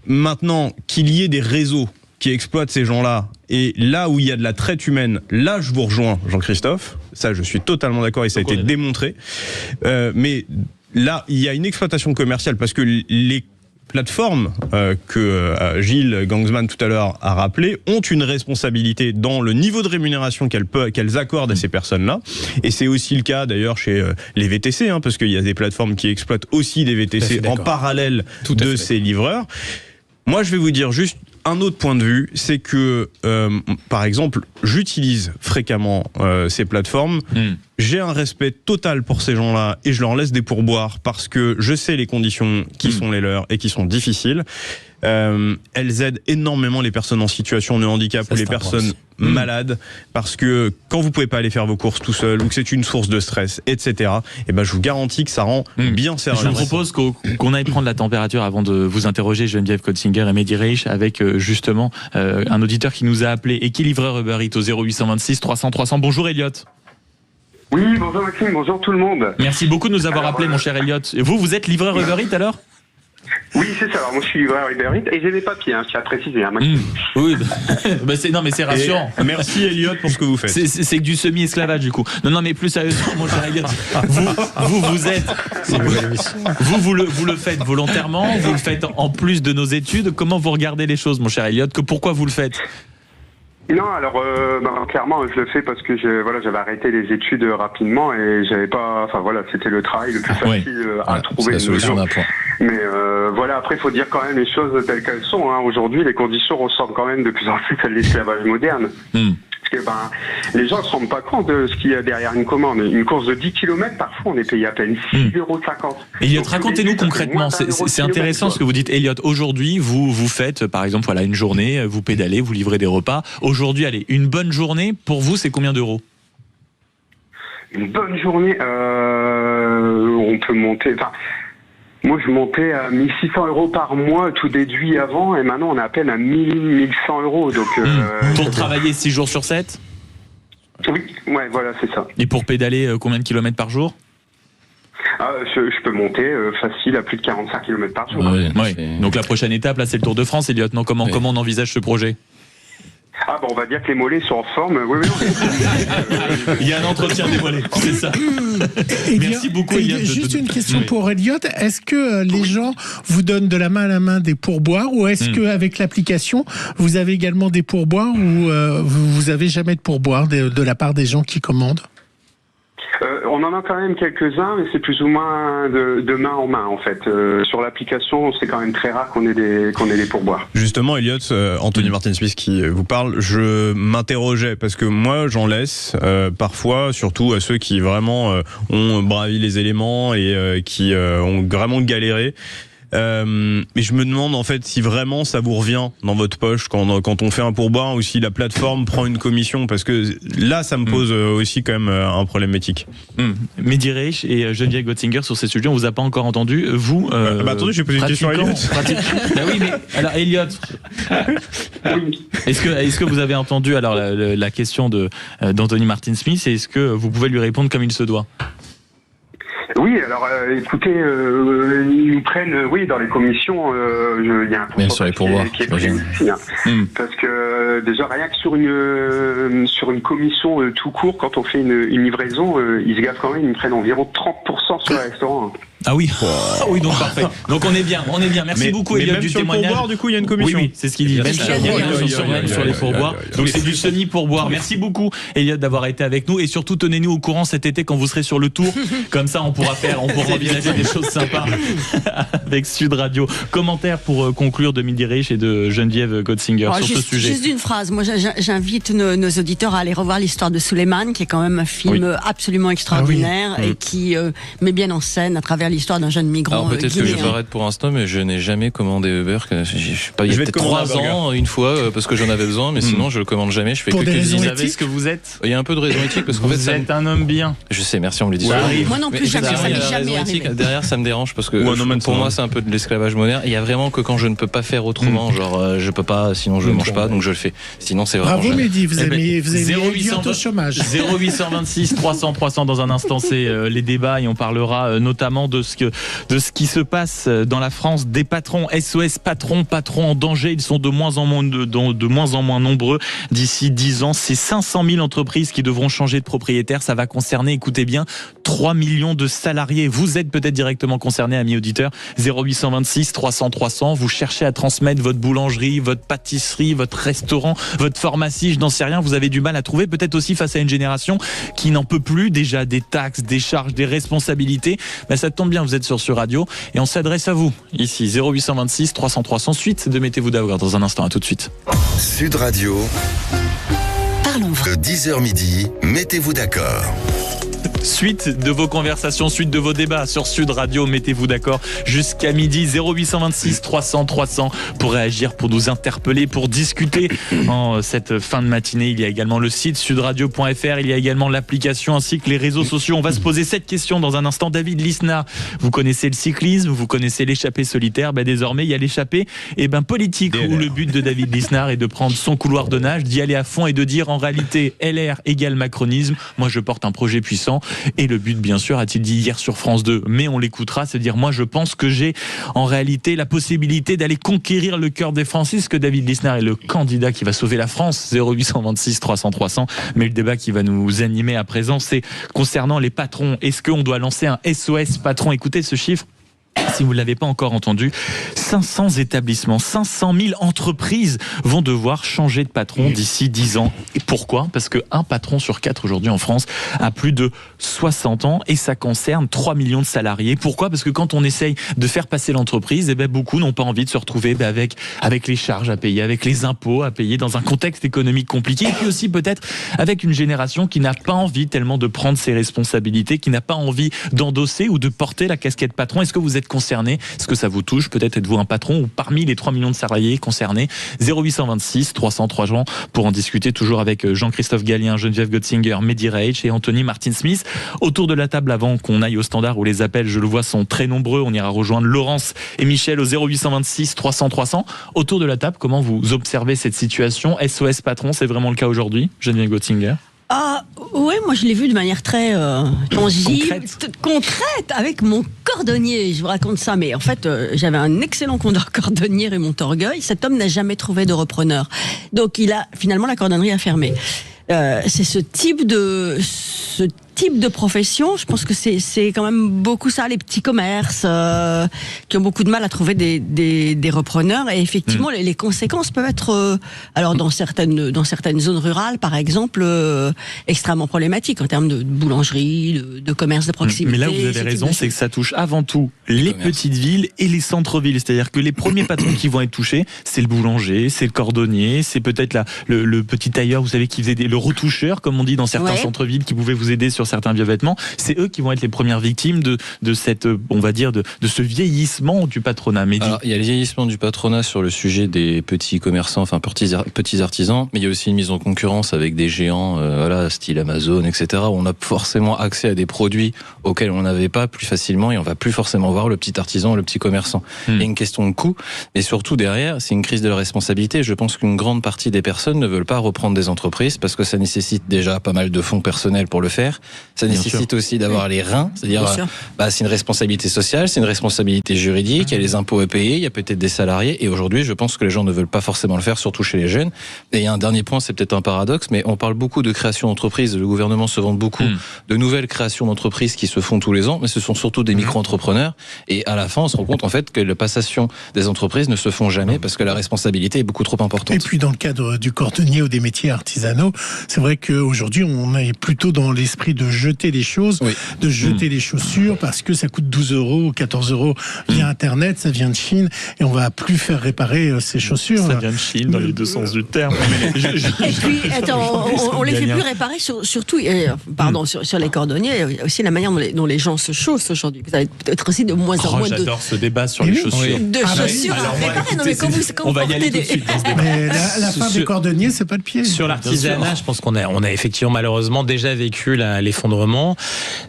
Speaker 12: Maintenant, qu'il y ait des réseaux qui exploitent ces gens-là, et là où il y a de la traite humaine, là je vous rejoins, Jean-Christophe, ça je suis totalement d'accord et ça a été démontré, mais là il y a une exploitation commerciale, parce que les plateformes que Gilles Gansman tout à l'heure a rappelé ont une responsabilité dans le niveau de rémunération qu'elles accordent à ces personnes-là, et c'est aussi le cas d'ailleurs chez les VTC, parce qu'il y a des plateformes qui exploitent aussi des VTC en parallèle de ces livreurs. Moi je vais vous dire juste un autre point de vue, c'est que, par exemple, j'utilise fréquemment ces plateformes. J'ai un respect total pour ces gens-là et je leur laisse des pourboires parce que je sais les conditions qui sont les leurs et qui sont difficiles. Elles aident énormément les personnes en situation de handicap ou les personnes malades, parce que quand vous pouvez pas aller faire vos courses tout seul ou que c'est une source de stress, etc., et ben je vous garantis que ça rend bien service.
Speaker 2: Je vous propose qu'on aille prendre la température avant de vous interroger, Geneviève Kotzinger et Mehdi Reich, avec justement un auditeur qui nous a appelé et qui est livreur Uber Eats au 0826 300 300. Bonjour Elliot.
Speaker 16: Oui, bonjour Maxime, bonjour tout le monde.
Speaker 2: Merci beaucoup de nous avoir appelé, mon cher Elliot. Et vous êtes livreur Uber Eats alors ?
Speaker 16: Oui, c'est ça. Alors, moi, je suis livreur Uber Eats et j'ai des papiers, je tiens à préciser.
Speaker 2: Oui, mais c'est rassurant.
Speaker 12: Et merci Elliot pour ce que vous faites.
Speaker 2: C'est que du semi-esclavage du coup. Non, mais plus sérieusement, mon cher Elliot, vous le faites volontairement, vous le faites en plus de nos études. Comment vous regardez les choses, mon cher Elliot ? Pourquoi vous le faites ?
Speaker 16: Non, alors clairement je le fais parce que j'avais arrêté les études rapidement et j'avais pas, c'était le travail le plus facile à trouver.
Speaker 2: C'est la solution d'un point.
Speaker 16: Mais après il faut dire quand même les choses telles qu'elles sont. Aujourd'hui, les conditions ressemblent quand même de plus en plus à l'esclavage moderne. Parce que les gens ne se rendent pas compte de ce qu'il y a derrière une commande. Une course de 10 km, parfois on est payé à peine 6,50 €.
Speaker 2: Elliot, racontez-nous concrètement, c'est intéressant ce que vous dites. Elliot, aujourd'hui, vous faites par exemple une journée, vous pédalez, vous livrez des repas. Aujourd'hui, allez, une bonne journée, pour vous, c'est combien d'euros ?
Speaker 16: Une bonne journée, on peut monter... Moi, je montais à 1 600 € par mois, tout déduit avant, et maintenant, on est à peine à 1 100 €. Donc,
Speaker 2: pour travailler 6 jours sur 7 ?
Speaker 16: Oui, ouais, voilà, c'est ça.
Speaker 2: Et pour pédaler, combien de kilomètres par jour ?
Speaker 16: Je peux monter facile à plus de 45 km par jour.
Speaker 2: Ouais. Donc, la prochaine étape, là, c'est le Tour de France, Elliot. Non, comment on envisage ce projet ?
Speaker 16: On va dire que les mollets sont en forme. Oui.
Speaker 2: Il y a un entretien des mollets, c'est ça. Merci beaucoup, Elliot.
Speaker 3: Juste une question pour Elliot. Est-ce que les gens vous donnent de la main à la main des pourboires ou est-ce qu'avec l'application, vous avez également des pourboires ou vous avez jamais de pourboires de la part des gens qui commandent ?
Speaker 16: On en a quand même quelques-uns, mais c'est plus ou moins de main en main en fait. Sur l'application, c'est quand même très rare qu'on ait des pourboires.
Speaker 12: Justement, Elliot, Anthony Martin-Smith qui vous parle, je m'interrogeais parce que moi, j'en laisse parfois, surtout à ceux qui vraiment ont bravi les éléments et qui ont vraiment galéré. Mais je me demande en fait si vraiment ça vous revient dans votre poche quand on fait un pourboire ou si la plateforme prend une commission, parce que là ça me pose aussi quand même un problème éthique.
Speaker 2: Mehdi Reich et Geneviève Kotzinger, sur ces sujets on vous a pas encore entendu. Vous
Speaker 12: attendez, je vais poser une question à Elliot.
Speaker 2: Oui, mais alors Elliot, est-ce que vous avez entendu alors la question d'Anthony Martin-Smith et est-ce que vous pouvez lui répondre comme il se doit?
Speaker 16: Oui, alors écoutez, ils nous prennent, dans les commissions, il y a un pourcentage qui est pris aussi, parce que déjà rien que sur une commission tout court, quand on fait une livraison, ils se gavent quand même, ils nous prennent environ 30% sur le restaurant.
Speaker 2: Ah oui, oui, donc parfait. Donc on est bien. Merci beaucoup Elliot du témoignage.
Speaker 12: Pourboire, du coup, il y a une commission.
Speaker 2: Oui, c'est ce qu'il dit. Même sur les pourboires. Donc c'est du semi-pourboire. Merci beaucoup Elliot d'avoir été avec nous et surtout tenez-nous au courant cet été quand vous serez sur le tour. Comme ça on pourra envisager des choses sympas avec Sud Radio. Commentaire pour conclure de Mehdi Reich et de Geneviève Kotzinger sur ce sujet.
Speaker 9: Juste une phrase. Moi j'invite nos auditeurs à aller revoir l'histoire de Suleiman, qui est quand même un film absolument extraordinaire et qui met bien en scène à travers l'histoire d'un jeune migrant.
Speaker 10: Alors peut-être que je vais paraître pour instant, mais je n'ai jamais commandé Uber. Il y a peut-être 3 ans, une fois, parce que j'en avais besoin, mais sinon je le commande jamais. Je fais
Speaker 2: pour
Speaker 10: que
Speaker 2: vous
Speaker 10: cuisiner.
Speaker 2: savez ce que vous êtes.
Speaker 10: Il y a un peu de raison éthique parce qu'en fait,
Speaker 2: vous êtes un homme bien.
Speaker 10: Je sais, merci, on me le dit.
Speaker 9: Moi non plus, ça m'est jamais arrivé.
Speaker 10: Derrière, ça me dérange parce que pour moi, c'est un peu de l'esclavage moderne. Il y a vraiment que quand je ne peux pas faire autrement, genre je peux pas, sinon je mange pas, donc je le fais. Sinon, c'est vraiment.
Speaker 3: Bravo Mehdi, vous avez mis au chômage.
Speaker 2: 0826 300 300 dans un instant, c'est les débats et on parlera notamment de ce qui se passe dans la France des patrons. SOS patrons en danger. Ils sont de moins en moins nombreux. D'ici 10 ans, c'est 500 000 entreprises qui devront changer de propriétaire. Ça va concerner, écoutez bien, 3 millions de salariés. Vous êtes peut-être directement concernés, amis auditeurs. 0826 300 300. Vous cherchez à transmettre votre boulangerie, votre pâtisserie, votre restaurant, votre pharmacie, je n'en sais rien. Vous avez du mal à trouver, peut-être aussi face à une génération qui n'en peut plus déjà des taxes, des charges, des responsabilités. Ça tombe bien. bien, vous êtes sur Sud Radio et on s'adresse à vous ici 0826 300 300 suite de Mettez-vous d'accord dans un instant. À tout de suite.
Speaker 5: Sud Radio.
Speaker 13: Parlons vrai.
Speaker 5: De 10h midi, Mettez-vous d'accord.
Speaker 2: Suite de vos conversations, suite de vos débats sur Sud Radio, mettez-vous d'accord jusqu'à midi. 0826 300 300 pour réagir, pour nous interpeller, pour discuter en cette fin de matinée. Il y a également le site sudradio.fr, il y a également l'application ainsi que les réseaux sociaux. On va se poser cette question dans un instant. David Lisnard, vous connaissez le cyclisme, vous connaissez l'échappée solitaire. Désormais, il y a l'échappée politique où le but de David Lisnard est de prendre son couloir de nage, d'y aller à fond et de dire en réalité LR égale macronisme. Moi, je porte un projet puissant. Et le but, bien sûr, a-t-il dit hier sur France 2, mais on l'écoutera, c'est dire moi je pense que j'ai en réalité la possibilité d'aller conquérir le cœur des Français. Est-ce que David Lisnard est le candidat qui va sauver la France? 0826 300 300. Mais le débat qui va nous animer à présent, c'est concernant les patrons. Est-ce qu'on doit lancer un SOS patron? Écoutez ce chiffre. Si vous ne l'avez pas encore entendu, 500 établissements, 500 000 entreprises vont devoir changer de patron d'ici 10 ans. Et pourquoi? Parce qu'un patron sur 4 aujourd'hui en France a plus de 60 ans et ça concerne 3 millions de salariés. Pourquoi? Parce que quand on essaye de faire passer l'entreprise, beaucoup n'ont pas envie de se retrouver avec les charges à payer, avec les impôts à payer dans un contexte économique compliqué. Et puis aussi peut-être avec une génération qui n'a pas envie tellement de prendre ses responsabilités, qui n'a pas envie d'endosser ou de porter la casquette patron. Est-ce que vous êtes concerné? Est-ce que ça vous touche? Peut-être êtes-vous un patron ou parmi les 3 millions de salariés concernés. 0826 300 300 pour en discuter, toujours avec Jean-Christophe Gallien, Geneviève Götzinger, Mehdi Reich et Anthony Martin-Smith. Autour de la table, avant qu'on aille au standard où les appels, je le vois, sont très nombreux, on ira rejoindre Laurence et Michel au 0826 300 300. Autour de la table, comment vous observez cette situation? SOS patron, c'est vraiment le cas aujourd'hui, Geneviève Götzinger?
Speaker 9: Oui, moi je l'ai vu de manière très tangible, concrète, avec mon cordonnier. Je vous raconte ça, mais en fait, j'avais un excellent cordonnier, Raymond Torgueil. Cet homme n'a jamais trouvé de repreneur. Donc finalement, la cordonnerie a fermé. C'est ce type de profession, je pense que c'est quand même beaucoup ça, les petits commerces qui ont beaucoup de mal à trouver des repreneurs. Et effectivement, les conséquences peuvent être, alors dans certaines zones rurales, par exemple, extrêmement problématiques en termes de boulangerie, de commerce de proximité.
Speaker 2: Mais là où vous avez raison, c'est que ça touche avant tout les petites villes et les centres-villes. C'est-à-dire que les premiers patrons qui vont être touchés, c'est le boulanger, c'est le cordonnier, c'est peut-être le petit tailleur, vous savez, qui faisait le retoucheur, comme on dit dans certains centres-villes, qui pouvait vous aider sur certains vieux vêtements. C'est eux qui vont être les premières victimes de cette, on va dire, de ce vieillissement du patronat. Alors,
Speaker 10: il y a le vieillissement du patronat sur le sujet des petits commerçants, enfin petits artisans, mais il y a aussi une mise en concurrence avec des géants, style Amazon, etc., où on a forcément accès à des produits auxquels on n'avait pas plus facilement, et on va plus forcément voir le petit artisan, le petit commerçant. Il y a une question de coût, et surtout derrière, c'est une crise de la responsabilité. Je pense qu'une grande partie des personnes ne veulent pas reprendre des entreprises parce que ça nécessite déjà pas mal de fonds personnels pour le faire. Ça nécessite aussi d'avoir les reins, c'est-à-dire c'est une responsabilité sociale, c'est une responsabilité juridique, il y a les impôts à payer, il y a peut-être des salariés, et aujourd'hui je pense que les gens ne veulent pas forcément le faire, surtout chez les jeunes. Et il y a un dernier point, c'est peut-être un paradoxe, mais on parle beaucoup de création d'entreprises, le gouvernement se vante beaucoup de nouvelles créations d'entreprises qui se font tous les ans, mais ce sont surtout des micro-entrepreneurs, et à la fin on se rend compte en fait que la passation des entreprises ne se font jamais parce que la responsabilité est beaucoup trop importante.
Speaker 3: Et puis dans le cadre du cordonnier ou des métiers artisanaux, c'est vrai qu'aujourd'hui on est plutôt dans l'esprit de jeter les choses, de jeter les chaussures parce que ça coûte 12 €, 14 € via Internet, ça vient de Chine et on va plus faire réparer ces chaussures.
Speaker 2: Ça vient de Chine dans les deux sens du terme.
Speaker 9: Et puis, attends, on les fait plus réparer surtout, sur les cordonniers, aussi la manière dont les gens se chaussent aujourd'hui. Vous avez peut-être aussi de moins en moins de...
Speaker 2: J'adore ce débat sur les chaussures.
Speaker 9: De chaussures à réparer. Non, mais quand
Speaker 2: on va y aller tout de suite dans ce débat.
Speaker 3: Mais la fin des cordonniers, c'est pas le pied.
Speaker 11: Sur l'artisanat, je pense qu'on a effectivement malheureusement déjà vécu l'effondrement.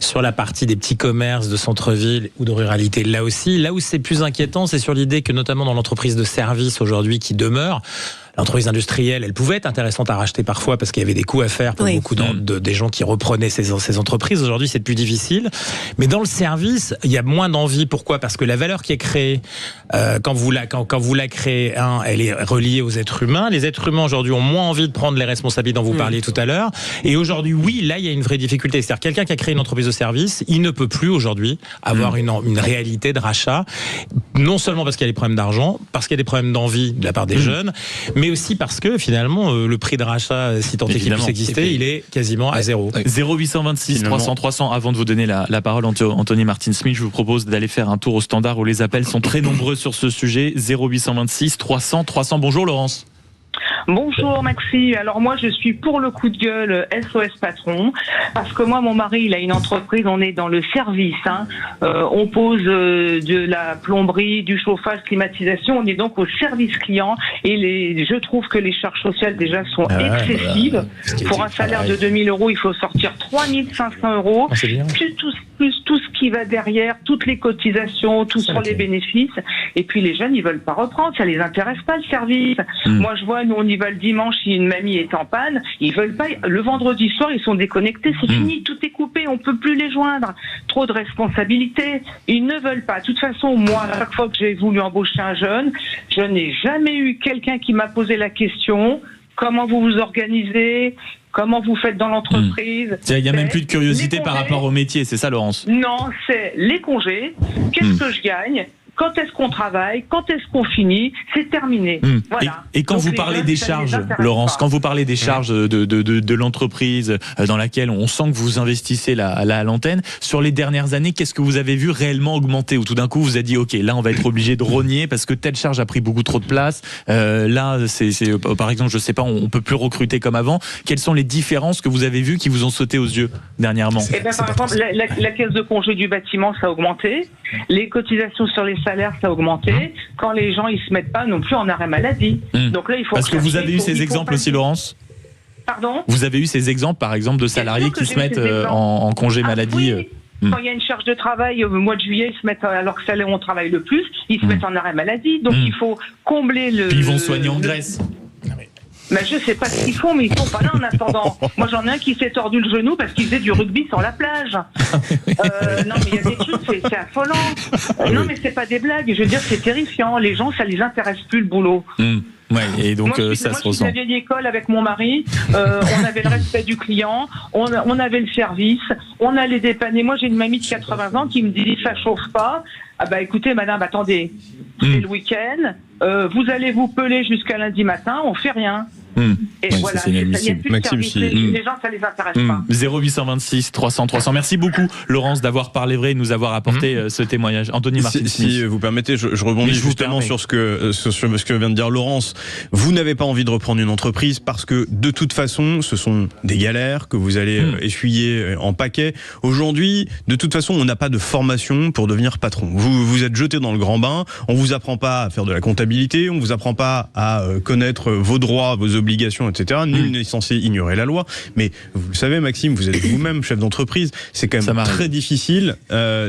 Speaker 11: Sur la partie des petits commerces de centre-ville ou de ruralité, là aussi, là où c'est plus inquiétant, c'est sur l'idée que notamment dans l'entreprise de service aujourd'hui qui demeure, l'entreprise industrielle, elle pouvait être intéressante à racheter parfois parce qu'il y avait des coûts à faire pour beaucoup des gens qui reprenaient ces entreprises. Aujourd'hui, c'est plus difficile. Mais dans le service, il y a moins d'envie. Pourquoi? Parce que la valeur qui est créée, quand vous la créez, elle est reliée aux êtres humains. Les êtres humains aujourd'hui ont moins envie de prendre les responsabilités dont vous parliez tout à l'heure. Et aujourd'hui, oui, là, il y a une vraie difficulté. C'est-à-dire quelqu'un qui a créé une entreprise de service, il ne peut plus aujourd'hui avoir une réalité de rachat. Non seulement parce qu'il y a des problèmes d'argent, parce qu'il y a des problèmes d'envie de la part des jeunes, mais mais aussi parce que finalement le prix de rachat, si tant est qu'il puisse exister, il est quasiment à zéro.
Speaker 2: 0826 300 300. Avant de vous donner la parole, Anthony Martin-Smith, je vous propose d'aller faire un tour au standard où les appels sont très nombreux sur ce sujet. 0826 300 300. Bonjour Laurence.
Speaker 17: Bonjour Maxime. Alors moi je suis pour le coup de gueule SOS Patron parce que moi mon mari il a une entreprise, on est dans le service, on pose de la plomberie, du chauffage, climatisation, on est donc au service client et je trouve que les charges sociales déjà sont excessives. Pour un salaire de 2000 €, il faut sortir 3500 €, plus tout ce qui va derrière, toutes les cotisations, tout sur les bénéfices. Et puis les jeunes ils veulent pas reprendre, ça les intéresse pas le service. Moi je vois, nous on y va le dimanche si une mamie est en panne, ils veulent pas, le vendredi soir ils sont déconnectés, c'est fini, tout est coupé, on peut plus les joindre, trop de responsabilités, ils ne veulent pas. De toute façon, moi à chaque fois que j'ai voulu embaucher un jeune, je n'ai jamais eu quelqu'un qui m'a posé la question, comment vous vous organisez, comment vous faites dans l'entreprise.
Speaker 2: Il n'y a même plus de curiosité par rapport au métier, c'est ça Laurence?
Speaker 17: Non, c'est les congés, qu'est-ce que je gagne, quand est-ce qu'on travaille, quand est-ce qu'on finit, c'est terminé. Voilà.
Speaker 2: Et quand vous parlez des charges, Laurence, quand vous parlez des charges de l'entreprise dans laquelle on sent que vous investissez à l'antenne, sur les dernières années, qu'est-ce que vous avez vu réellement augmenter? Ou tout d'un coup vous avez dit ok, là on va être obligé de rogner parce que telle charge a pris beaucoup trop de place, là c'est par exemple je sais pas, on peut plus recruter comme avant. Quelles sont les différences que vous avez vues qui vous ont sauté aux yeux dernièrement?
Speaker 17: Par exemple, la caisse de congé du bâtiment ça a augmenté, les cotisations sur les salaires ça a augmenté, quand les gens ils se mettent pas non plus en arrêt maladie. Donc là il faut.
Speaker 2: Parce que vous avez eu ces exemples aussi Laurence?
Speaker 17: Pardon?
Speaker 2: Vous avez eu ces exemples par exemple de salariés qui se mettent en congé maladie?
Speaker 17: Oui. Quand il y a une charge de travail au mois de juillet, ils se mettent, alors que c'est là où on travaille le plus, ils se mettent en arrêt maladie. Donc il faut combler le.
Speaker 2: Puis ils vont soigner en Grèce.
Speaker 17: Mais je sais pas ce qu'ils font, mais ils font pas là en attendant. Moi j'en ai un qui s'est tordu le genou parce qu'il faisait du rugby sur la plage. Non mais il y a des trucs, c'est affolant. Non mais c'est pas des blagues, je veux dire c'est terrifiant. Les gens ça les intéresse plus le boulot.
Speaker 2: Ouais, et donc
Speaker 17: moi,
Speaker 2: ça se ressent.
Speaker 17: Moi je suis de la vieille école avec mon mari, on avait le respect du client, on avait le service, on allait dépanner. Moi j'ai une mamie de 80 ans qui me dit ça chauffe pas. Ah bah écoutez madame, attendez, c'est le week-end, vous allez vous peler jusqu'à lundi matin, on fait rien. Et voilà, il y a plus de service, les gens ça les intéresse pas.
Speaker 2: 0826 300 300. Merci beaucoup Laurence d'avoir parlé vrai et de nous avoir apporté ce témoignage. Anthony Martin.
Speaker 12: Si vous permettez, je rebondis justement sur ce que vient de dire Laurence. Vous n'avez pas envie de reprendre une entreprise parce que de toute façon ce sont des galères que vous allez essuyer en paquet. Aujourd'hui, de toute façon, on n'a pas de formation pour devenir patron. Vous êtes jeté dans le grand bain, on vous apprend pas à faire de la comptabilité, on vous apprend pas à connaître vos droits, vos obligations, etc. Nul n'est censé ignorer la loi. Mais vous le savez, Maxime, vous êtes vous-même chef d'entreprise. C'est quand même très difficile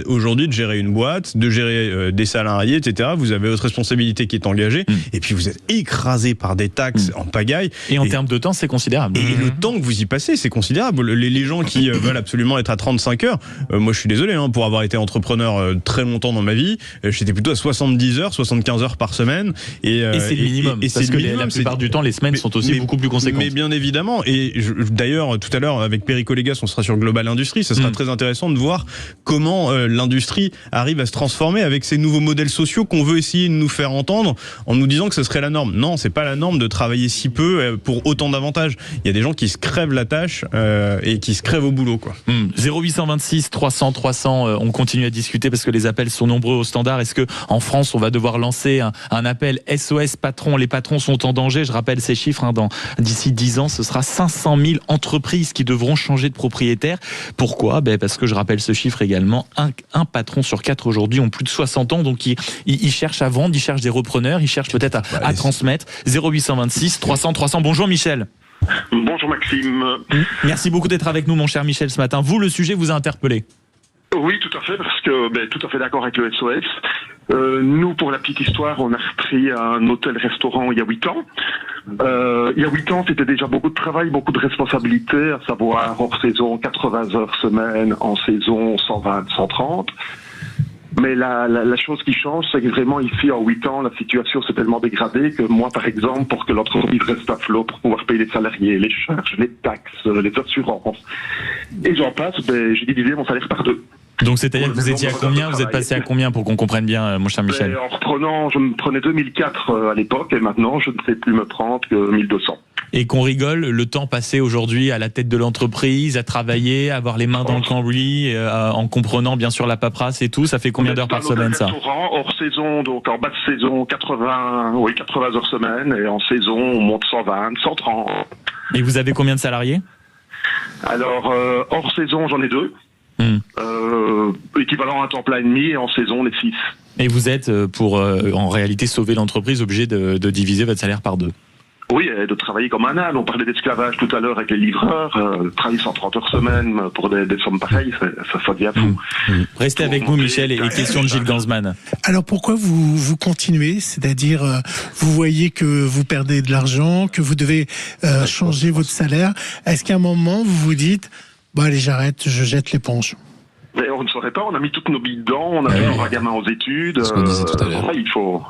Speaker 12: aujourd'hui de gérer une boîte, de gérer des salariés, etc. Vous avez votre responsabilité qui est engagée, et puis vous êtes écrasé par des taxes en pagaille.
Speaker 2: Et en termes de temps, c'est considérable.
Speaker 12: Et le temps que vous y passez, c'est considérable. Les gens qui veulent absolument être à 35 heures, moi je suis désolé, pour avoir été entrepreneur très longtemps dans ma vie, j'étais plutôt à 70 heures, 75 heures par semaine. Et
Speaker 2: c'est le minimum. Parce que la plupart du temps, les semaines sont aussi beaucoup plus conséquentes.
Speaker 12: Mais bien évidemment. Et d'ailleurs, tout à l'heure, avec Perico Légas, on sera sur Global Industrie. Ça sera très intéressant de voir comment l'industrie arrive à se transformer avec ces nouveaux modèles sociaux qu'on veut essayer de nous faire entendre en nous disant que ce serait la norme. Non, c'est pas la norme de travailler si peu pour autant d'avantages. Il y a des gens qui se crèvent la tâche et qui se crèvent au boulot, quoi.
Speaker 2: 0826 300 300. On continue à discuter parce que les appels sont nombreux au standard. Est-ce que en France, on va devoir lancer un appel SOS patron? Les patrons sont en danger. Je rappelle ces chiffres. D'ici 10 ans, ce sera 500 000 entreprises qui devront changer de propriétaire. Pourquoi? Parce que je rappelle ce chiffre également. Un patron sur 4 aujourd'hui ont plus de 60 ans, donc ils cherchent à vendre, ils cherchent des repreneurs, ils cherchent peut-être à transmettre. 0826 300 300. Bonjour Michel.
Speaker 18: Bonjour Maxime.
Speaker 2: Merci beaucoup d'être avec nous, mon cher Michel, ce matin. Vous, le sujet vous a interpellé?
Speaker 18: Oui, tout à fait, parce que tout à fait d'accord avec le SOS. Nous, pour la petite histoire, on a repris un hôtel-restaurant il y a 8 ans. Il y a 8 ans, c'était déjà beaucoup de travail, beaucoup de responsabilités, à savoir hors saison 80 heures semaine, en saison 120, 130. Mais la chose qui change, c'est que vraiment ici, en 8 ans, la situation s'est tellement dégradée que moi, par exemple, pour que l'entreprise reste à flot, pour pouvoir payer les salariés, les charges, les taxes, les assurances, et j'en passe, j'ai divisé mon salaire par 2.
Speaker 2: Donc c'est-à-dire que vous étiez à combien, vous êtes passé à combien pour qu'on comprenne bien, mon cher Michel?
Speaker 18: En reprenant, je me prenais 2004 à l'époque et maintenant je ne sais plus me prendre que 1200.
Speaker 2: Et qu'on rigole, le temps passé aujourd'hui à la tête de l'entreprise, à travailler, à avoir les mains dans le cambouis, en comprenant bien sûr la paperasse et tout, ça fait combien d'heures par semaine ça?
Speaker 18: Hors saison, donc en bas de saison, 80 heures semaine, et en saison on monte 120, 130.
Speaker 2: Et vous avez combien de salariés?
Speaker 18: Alors hors saison j'en ai 2. Équivalent à un temps plein et demi, et en saison on est 6.
Speaker 2: Et vous êtes, pour en réalité sauver l'entreprise, obligé de diviser votre salaire par 2?
Speaker 18: Oui, et de travailler comme un âne. On parlait d'esclavage tout à l'heure avec les livreurs. Travailler 130 heures semaine pour des sommes pareilles, ça devient fou.
Speaker 2: Restez avec nous, Michel, et question de Gilles Gansman.
Speaker 3: Alors pourquoi vous continuez? C'est-à-dire, vous voyez que vous perdez de l'argent, que vous devez changer votre salaire. Est-ce qu'à un moment, vous vous dites, allez, j'arrête, je jette l'éponge?
Speaker 18: Mais on ne saurait pas, on a mis toutes nos billes dedans, on a mis un gamin aux études. Il faut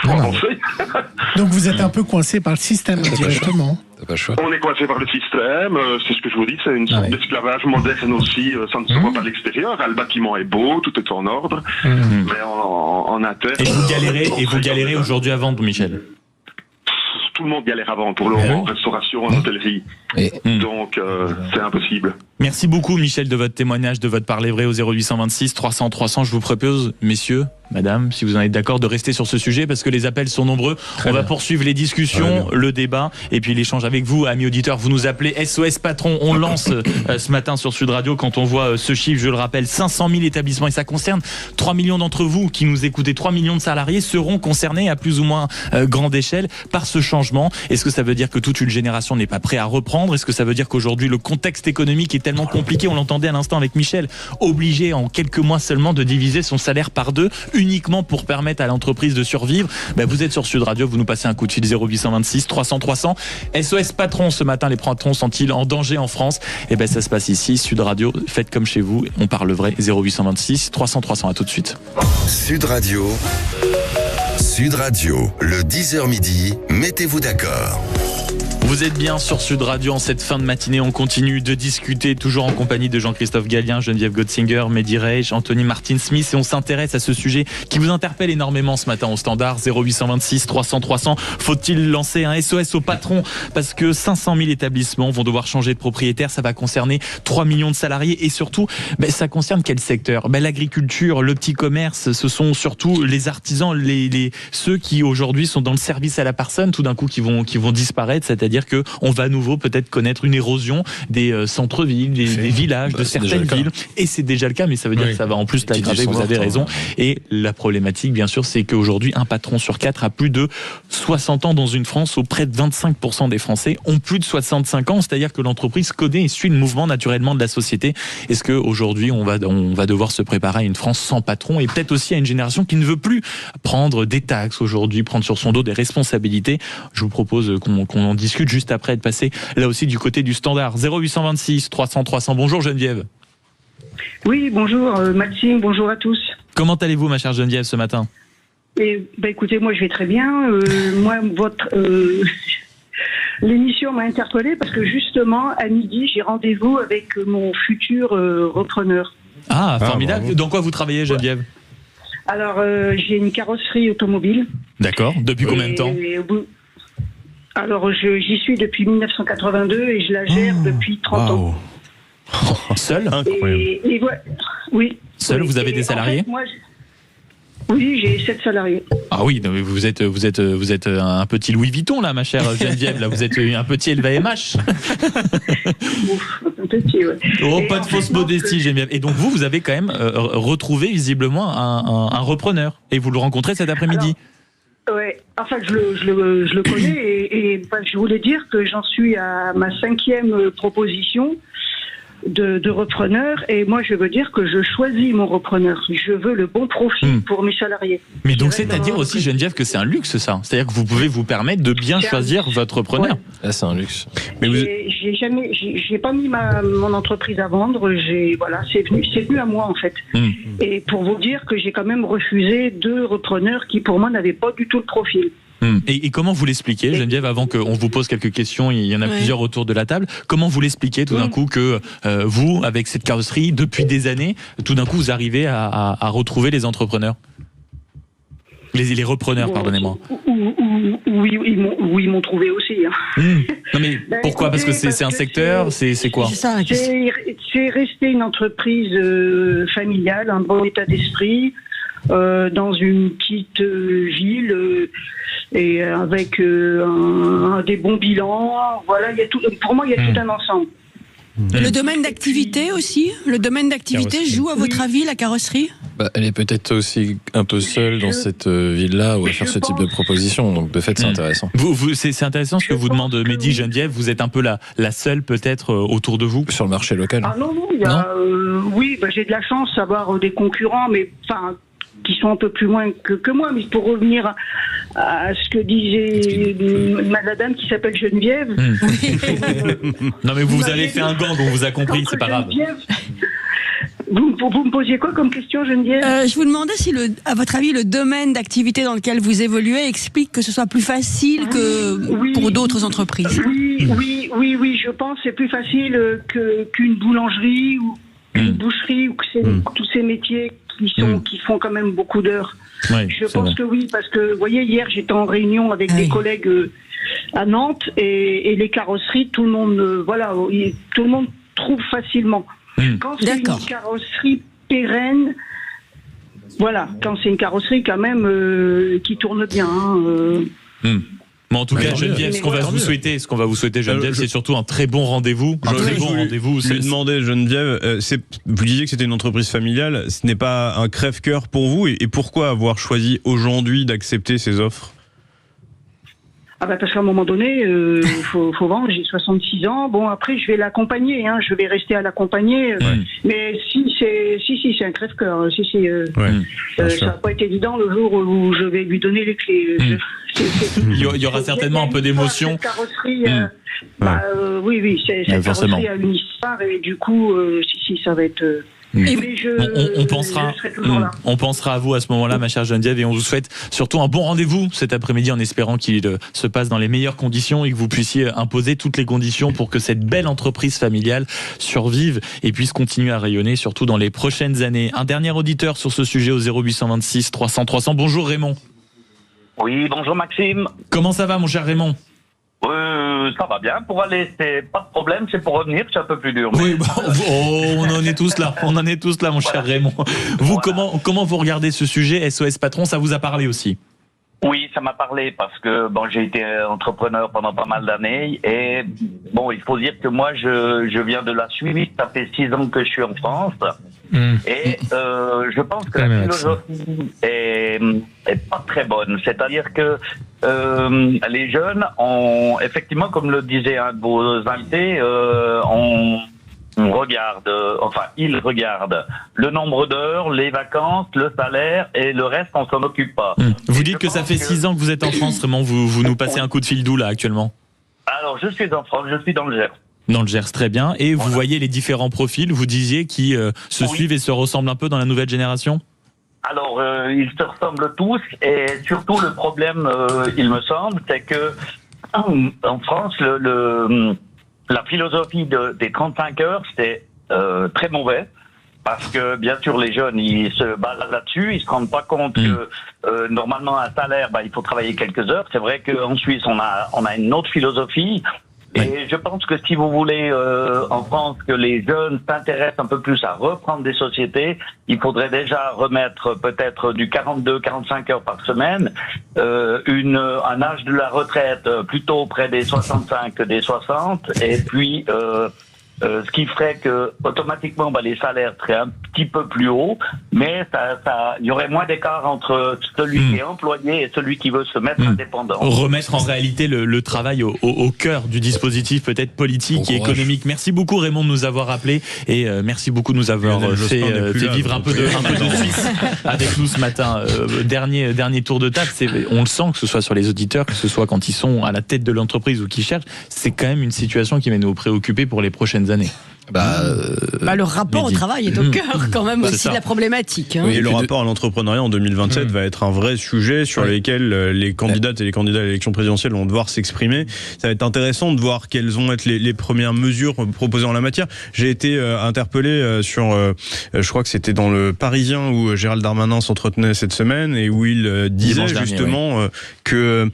Speaker 18: avancer.
Speaker 3: Donc vous êtes un peu coincé par le système directement.
Speaker 18: On est coincé par le système, c'est ce que je vous dis, c'est une sorte d'esclavage moderne aussi, ça ne se voit pas à l'extérieur. Le bâtiment est beau, tout est en ordre, mais en interne...
Speaker 2: Et vous galérez aujourd'hui à vendre, Michel?
Speaker 18: Tout le monde galère avant, pour le moment, en restauration, en hôtellerie. Donc, c'est impossible.
Speaker 2: Merci beaucoup, Michel, de votre témoignage, de votre parler vrai au 0826 300 300. Je vous propose, messieurs, madame, si vous en êtes d'accord, de rester sur ce sujet parce que les appels sont nombreux. On va poursuivre les discussions, le débat et puis l'échange avec vous, amis auditeurs. Vous nous appelez SOS Patron. On lance ce matin sur Sud Radio quand on voit ce chiffre, je le rappelle, 500 000 établissements et ça concerne 3 millions d'entre vous qui nous écoutez. 3 millions de salariés seront concernés à plus ou moins grande échelle par ce changement. Est-ce que ça veut dire que toute une génération n'est pas prête à reprendre? Est-ce que ça veut dire qu'aujourd'hui le contexte économique est tellement compliqué, on l'entendait à l'instant avec Michel, obligé en quelques mois seulement de diviser son salaire par 2 uniquement pour permettre à l'entreprise de survivre? Vous êtes sur Sud Radio, vous nous passez un coup de fil 0826 300 300. SOS Patron, ce matin, les patrons sont-ils en danger en France? Ça se passe ici, Sud Radio, faites comme chez vous, on parle vrai, 0826 300 300, à tout de suite.
Speaker 5: Sud Radio, le 10h midi, mettez-vous d'accord.
Speaker 2: Vous êtes bien sur Sud Radio en cette fin de matinée. On continue de discuter, toujours en compagnie de Jean-Christophe Gallien, Geneviève Gotzinger, Mehdi Reich, Anthony Martin-Smith. Et on s'intéresse à ce sujet qui vous interpelle énormément ce matin au standard 0826 300 300. Faut-il lancer un SOS aux patrons? Parce que 500 000 établissements vont devoir changer de propriétaire. Ça va concerner 3 millions de salariés. Et surtout, ça concerne quel secteur? L'agriculture, le petit commerce, ce sont surtout les artisans, ceux qui aujourd'hui sont dans le service à la personne, tout d'un coup qui vont disparaître. C'est-à-dire que on va à nouveau peut-être connaître une érosion des centres-villes, des villages, de certaines villes. Et c'est déjà le cas, mais ça veut dire que ça va en plus l'aggraver, vous avez raison. Et la problématique, bien sûr, c'est qu'aujourd'hui, un patron sur 4 a plus de 60 ans dans une France où près de 25% des Français ont plus de 65 ans. C'est-à-dire que l'entreprise connaît et suit le mouvement naturellement de la société. Est-ce qu'aujourd'hui, on va devoir se préparer à une France sans patron et peut-être aussi à une génération qui ne veut plus prendre des taxes aujourd'hui, prendre sur son dos des responsabilités? Je vous propose qu'on en discute juste après être passé là aussi du côté du standard. 0826 300 300. Bonjour Geneviève.
Speaker 19: Oui, bonjour Maxime, bonjour à tous.
Speaker 2: Comment allez-vous ma chère Geneviève ce matin?
Speaker 19: Écoutez, moi je vais très bien. Moi, l'émission m'a interpellée parce que justement à midi j'ai rendez-vous avec mon futur repreneur.
Speaker 2: Ah, formidable. Dans quoi vous travaillez Geneviève?
Speaker 19: Alors j'ai une carrosserie automobile.
Speaker 2: D'accord. Depuis combien de temps?
Speaker 19: Alors, j'y suis depuis 1982 et je la gère depuis 30 ans.
Speaker 2: Seul?
Speaker 19: Incroyable. Oui.
Speaker 2: Seul, vous avez des salariés?
Speaker 19: Oui, j'ai 7 salariés.
Speaker 2: Ah oui, vous êtes un petit Louis Vuitton là, ma chère Geneviève. Là, vous êtes un petit LVMH.
Speaker 19: Un petit, ouais.
Speaker 2: Oh, pas de fausse modestie, Geneviève. Et donc vous avez quand même retrouvé visiblement un repreneur et vous le rencontrez cet après-midi.
Speaker 19: Ouais, enfin je le connais et je voulais dire que j'en suis à ma 5e proposition de repreneur et moi je veux dire que je choisis mon repreneur. Je veux le bon profil pour mes salariés.
Speaker 2: Mais donc c'est-à-dire aussi Geneviève que c'est un luxe ça. C'est-à-dire que vous pouvez vous permettre de bien choisir votre repreneur. Ouais.
Speaker 10: Là c'est un luxe.
Speaker 19: Mais j'ai pas mis mon entreprise à vendre. C'est venu à moi en fait. Et pour vous dire que j'ai quand même refusé 2 repreneurs qui pour moi n'avaient pas du tout le profil.
Speaker 2: Et comment vous l'expliquez, Geneviève, avant qu'on vous pose quelques questions, il y en a plusieurs autour de la table, comment vous l'expliquez tout d'un coup que vous, avec cette carrosserie, depuis des années, tout d'un coup vous arrivez à retrouver les entrepreneurs, les repreneurs, pardonnez-moi.
Speaker 19: Oui, ils m'ont trouvé aussi.
Speaker 2: Non mais pourquoi ? Parce que c'est un secteur, c'est quoi ?
Speaker 19: C'est resté une entreprise familiale, un bon état d'esprit, dans une petite ville et avec des bons bilans. Voilà, il y a tout. Pour moi, il y a tout un ensemble.
Speaker 9: Le domaine d'activité aussi ? Le domaine d'activité joue, à votre avis, la carrosserie ?
Speaker 10: Elle est peut-être aussi un peu seule dans cette ville-là où à faire ce type de proposition. Donc, de fait, c'est intéressant.
Speaker 2: C'est intéressant ce que vous demande Mehdi, Geneviève. Vous êtes un peu la seule, peut-être, autour de vous ?
Speaker 10: Sur le marché local.
Speaker 19: Ah non, il y a... oui, j'ai de la chance d'avoir des concurrents, mais qui sont un peu plus loin que moi. Mais pour revenir à ce que disait la dame qui s'appelle Geneviève...
Speaker 2: Non, mais vous avez fait un gang, on vous a compris, c'est pas grave.
Speaker 19: Vous me posiez quoi comme question, Geneviève ?
Speaker 9: Je vous demandais si, à votre avis, le domaine d'activité dans lequel vous évoluez explique que ce soit plus facile que pour d'autres entreprises.
Speaker 19: Oui, je pense que c'est plus facile qu'une boulangerie ou une boucherie ou que tous ces métiers qui font quand même beaucoup d'heures. Je pense que oui, parce que, vous voyez, hier, j'étais en réunion avec des collègues à Nantes et les carrosseries, tout le monde trouve facilement. Quand c'est une carrosserie pérenne, quand c'est une carrosserie quand même qui tourne bien.
Speaker 2: Mais en tout cas, Geneviève, ce qu'on va vous souhaiter, Geneviève, c'est surtout un très bon rendez-vous.
Speaker 12: Je lui demandais, Geneviève, vous disiez que c'était une entreprise familiale, ce n'est pas un crève-cœur pour vous, et pourquoi avoir choisi aujourd'hui d'accepter ces offres ?
Speaker 19: Parce qu'à un moment donné, faut vendre, j'ai 66 ans. Bon, après, je vais l'accompagner, je vais rester à l'accompagner. Mais si, c'est un crève-cœur. Ça n'a pas été évident le jour où je vais lui donner les clés.
Speaker 2: Il y aura certainement un peu d'émotion.
Speaker 19: Cette carrosserie, oui, cette carrosserie a une histoire et du coup, ça va être...
Speaker 2: On pensera à vous à ce moment-là, ma chère Geneviève, et on vous souhaite surtout un bon rendez-vous cet après-midi en espérant qu'il se passe dans les meilleures conditions et que vous puissiez imposer toutes les conditions pour que cette belle entreprise familiale survive et puisse continuer à rayonner, surtout dans les prochaines années. Un dernier auditeur sur ce sujet au 0826 300 300. Bonjour Raymond. Oui, bonjour Maxime. Comment ça va mon cher Raymond ?
Speaker 20: Ça va bien. Pour aller, c'est pas de problème. C'est pour revenir, c'est un peu plus dur.
Speaker 2: Oui, on en est tous là. On en est tous là, mon cher Raymond. Vous, comment vous regardez ce sujet ? SOS Patron, ça vous a parlé aussi ?
Speaker 20: Oui, ça m'a parlé parce que j'ai été entrepreneur pendant pas mal d'années et il faut dire que moi je viens de la Suisse. Ça fait 6 ans que je suis en France et je pense que la philosophie est pas très bonne. C'est-à-dire que les jeunes ont effectivement, comme le disait un de vos invités, ils regardent le nombre d'heures, les vacances, le salaire et le reste, on s'en occupe pas.
Speaker 2: Vous dites que ça fait 6 ans que vous êtes en France, Raymond. Vous nous passez un coup de fil d'où là actuellement ?
Speaker 20: Alors, je suis en France, je suis dans le Gers.
Speaker 2: Dans le Gers, très bien. Et vous voyez les différents profils, vous disiez, qui se suivent et se ressemblent un peu dans la nouvelle génération ?
Speaker 20: Alors, ils se ressemblent tous et surtout le problème, il me semble, c'est que en France, la philosophie des 35 heures, c'est très mauvais parce que bien sûr les jeunes ils se basent là-dessus, ils se rendent pas compte que normalement un salaire, il faut travailler quelques heures. C'est vrai qu'en Suisse on a une autre philosophie. Et je pense que si vous voulez en France que les jeunes s'intéressent un peu plus à reprendre des sociétés, il faudrait déjà remettre peut-être du 42-45 heures par semaine, un âge de la retraite plutôt près des 65 que des 60, et puis ce qui ferait que automatiquement les salaires seraient un petit peu plus hauts, mais il y aurait moins d'écart entre celui qui est employé et celui qui veut se mettre indépendant.
Speaker 2: Remettre en réalité le travail au cœur du dispositif peut-être politique et économique. Merci beaucoup Raymond de nous avoir appelé et merci beaucoup de nous avoir fait vivre un peu de Suisse avec nous ce matin. Dernier tour de table, on le sent que ce soit sur les auditeurs, que ce soit quand ils sont à la tête de l'entreprise ou qu'ils cherchent, c'est quand même une situation qui va nous préoccuper pour les prochaines années.
Speaker 9: Le rapport au travail est au cœur quand même aussi de la problématique. Hein.
Speaker 12: Oui, et le rapport à l'entrepreneuriat en 2027 va être un vrai sujet sur lequel les candidates et les candidats à l'élection présidentielle vont devoir s'exprimer. Ça va être intéressant de voir quelles vont être les premières mesures proposées en la matière. J'ai été interpellé sur, je crois que c'était dans le Parisien où Gérald Darmanin s'entretenait cette semaine et où il disait justement que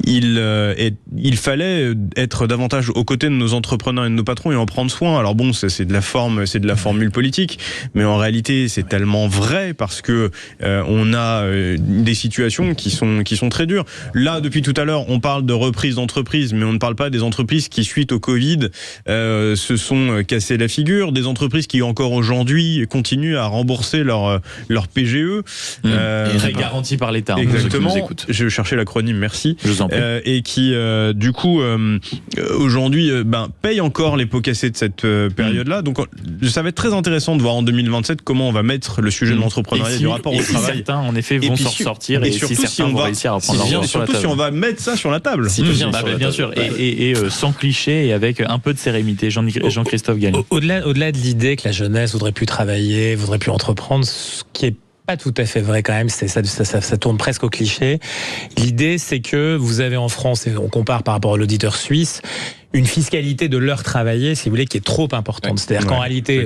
Speaker 12: il fallait être davantage aux côtés de nos entrepreneurs et de nos patrons et en prendre soin. Alors bon, c'est de la formule politique, mais en réalité c'est tellement vrai parce que on a des situations qui sont très dures. Là, depuis tout à l'heure, on parle de reprise d'entreprise, mais on ne parle pas des entreprises qui, suite au Covid, se sont cassées la figure, des entreprises qui encore aujourd'hui continuent à rembourser leur PGE.
Speaker 2: Très garanti par l'État.
Speaker 12: Exactement. Je cherchais l'acronyme, merci.
Speaker 2: Je vous en prie.
Speaker 12: Et qui, du coup, aujourd'hui, payent encore les pots cassés de cette période-là. Donc, ça va être très intéressant de voir en 2027 comment on va mettre le sujet de l'entrepreneuriat et du rapport au travail.
Speaker 2: Certains, en effet, vont s'en sortir et si certains vont réussir à prendre leur
Speaker 12: sur la table. Si on va mettre ça sur la table.
Speaker 2: Bien sûr. Et sans cliché et avec un peu de sérénité. Jean-Christophe Gallien.
Speaker 11: Au-delà de l'idée que la jeunesse voudrait plus travailler, voudrait plus entreprendre, ce qui est pas tout à fait vrai quand même, ça tourne presque au cliché. L'idée, c'est que vous avez en France, et on compare par rapport à l'auditeur suisse, une fiscalité de l'heure travaillée, si vous voulez, qui est trop importante. C'est-à-dire qu'en réalité,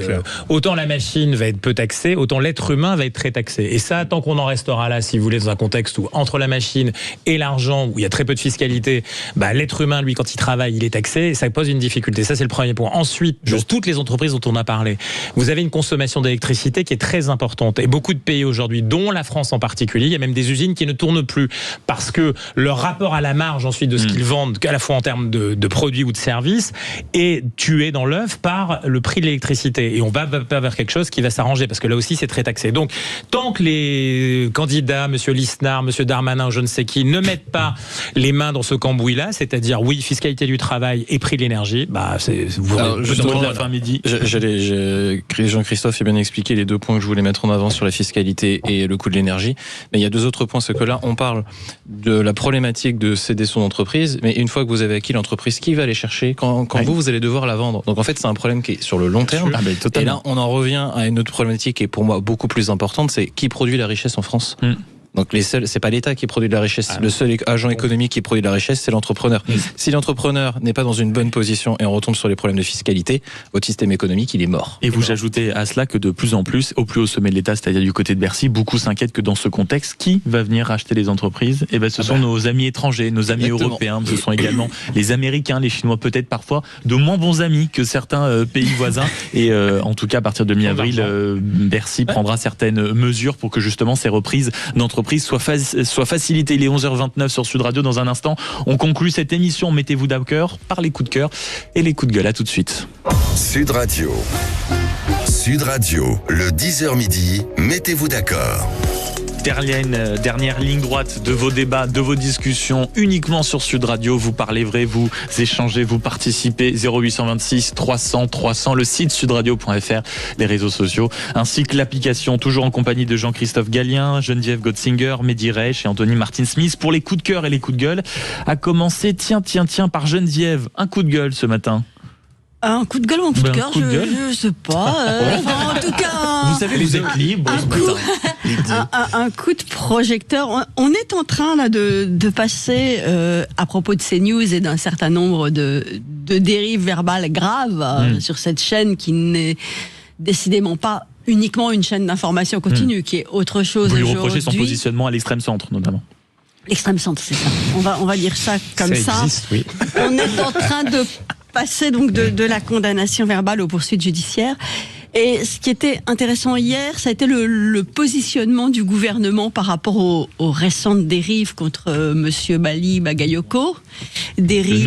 Speaker 11: autant la machine va être peu taxée, autant l'être humain va être très taxé. Et ça, tant qu'on en restera là, si vous voulez, dans un contexte où entre la machine et l'argent, où il y a très peu de fiscalité, l'être humain, lui, quand il travaille, il est taxé, et ça pose une difficulté. Ça, c'est le premier point. Ensuite, dans toutes les entreprises dont on a parlé, vous avez une consommation d'électricité qui est très importante. Et beaucoup de pays aujourd'hui, dont la France en particulier, il y a même des usines qui ne tournent plus parce que leur rapport à la marge ensuite de ce qu'ils vendent, à la fois en termes de produits ou de services, est tué dans l'œuf par le prix de l'électricité. Et on va vers quelque chose qui va s'arranger parce que là aussi c'est très taxé. Donc tant que les candidats, monsieur Lisnard, monsieur Darmanin ou je ne sais qui, ne mettent pas les mains dans ce cambouis-là, c'est-à-dire oui, fiscalité du travail et prix de l'énergie,
Speaker 2: justement, la fin midi.
Speaker 10: Jean-Christophe a bien expliqué les deux points que je voulais mettre en avant sur la fiscalité et le coût de l'énergie. Mais il y a deux autres points, c'est que là, on parle de la problématique de céder son entreprise, mais une fois que vous avez acquis l'entreprise, qui va aller chercher quand vous allez devoir la vendre? Donc en fait, c'est un problème qui est sur le long terme. Et là, on en revient à une autre problématique qui est pour moi beaucoup plus importante, c'est qui produit la richesse en France. Donc c'est pas l'État qui produit de la richesse. Le seul agent économique qui produit de la richesse, c'est l'entrepreneur. Si l'entrepreneur n'est pas dans une bonne position et on retombe sur les problèmes de fiscalité, votre système économique, il est mort.
Speaker 2: Et vous ajoutez à cela que de plus en plus, au plus haut sommet de l'État, c'est-à-dire du côté de Bercy, beaucoup s'inquiètent que dans ce contexte, qui va venir racheter les entreprises? Ce sont nos amis étrangers, nos amis européens, ce sont également les Américains, les Chinois, peut-être parfois de moins bons amis que certains pays voisins. Et en tout cas, à partir de mi-avril, Bercy prendra certaines mesures pour que justement ces reprises d'entreprises soit facilitée. Il est 11h29 sur Sud Radio. Dans un instant, on conclut cette émission. Mettez-vous d'accord par les coups de cœur et les coups de gueule. À tout de suite.
Speaker 5: Sud Radio, le 10h midi, mettez-vous d'accord.
Speaker 2: Dernière ligne droite de vos débats, de vos discussions, uniquement sur Sud Radio. Vous parlez vrai, vous échangez, vous participez. 0826 300 300, le site sudradio.fr, les réseaux sociaux, ainsi que l'application, toujours en compagnie de Jean-Christophe Gallien, Geneviève Gotzinger, Mehdi Reich et Anthony Martin-Smith pour les coups de cœur et les coups de gueule. À commencer, tiens, par Geneviève, un coup de gueule ce matin.
Speaker 9: Un coup de gueule ou un coup de cœur, je sais pas. En tout cas,
Speaker 2: vous savez, vous êtes libre.
Speaker 9: Un coup de projecteur. On est en train là de passer à propos de CNews et d'un certain nombre de dérives verbales graves sur cette chaîne qui n'est décidément pas uniquement une chaîne d'information continue, qui est autre chose.
Speaker 2: Vous lui reprochez son positionnement à l'extrême centre, notamment.
Speaker 9: L'extrême centre, c'est ça. On va dire ça comme ça.
Speaker 11: Existe, oui.
Speaker 9: On est en train de passer donc de la condamnation verbale aux poursuites judiciaires. Et ce qui était intéressant hier, ça a été le positionnement du gouvernement par rapport aux récentes dérives contre monsieur Bali Bagayoko. Dérives,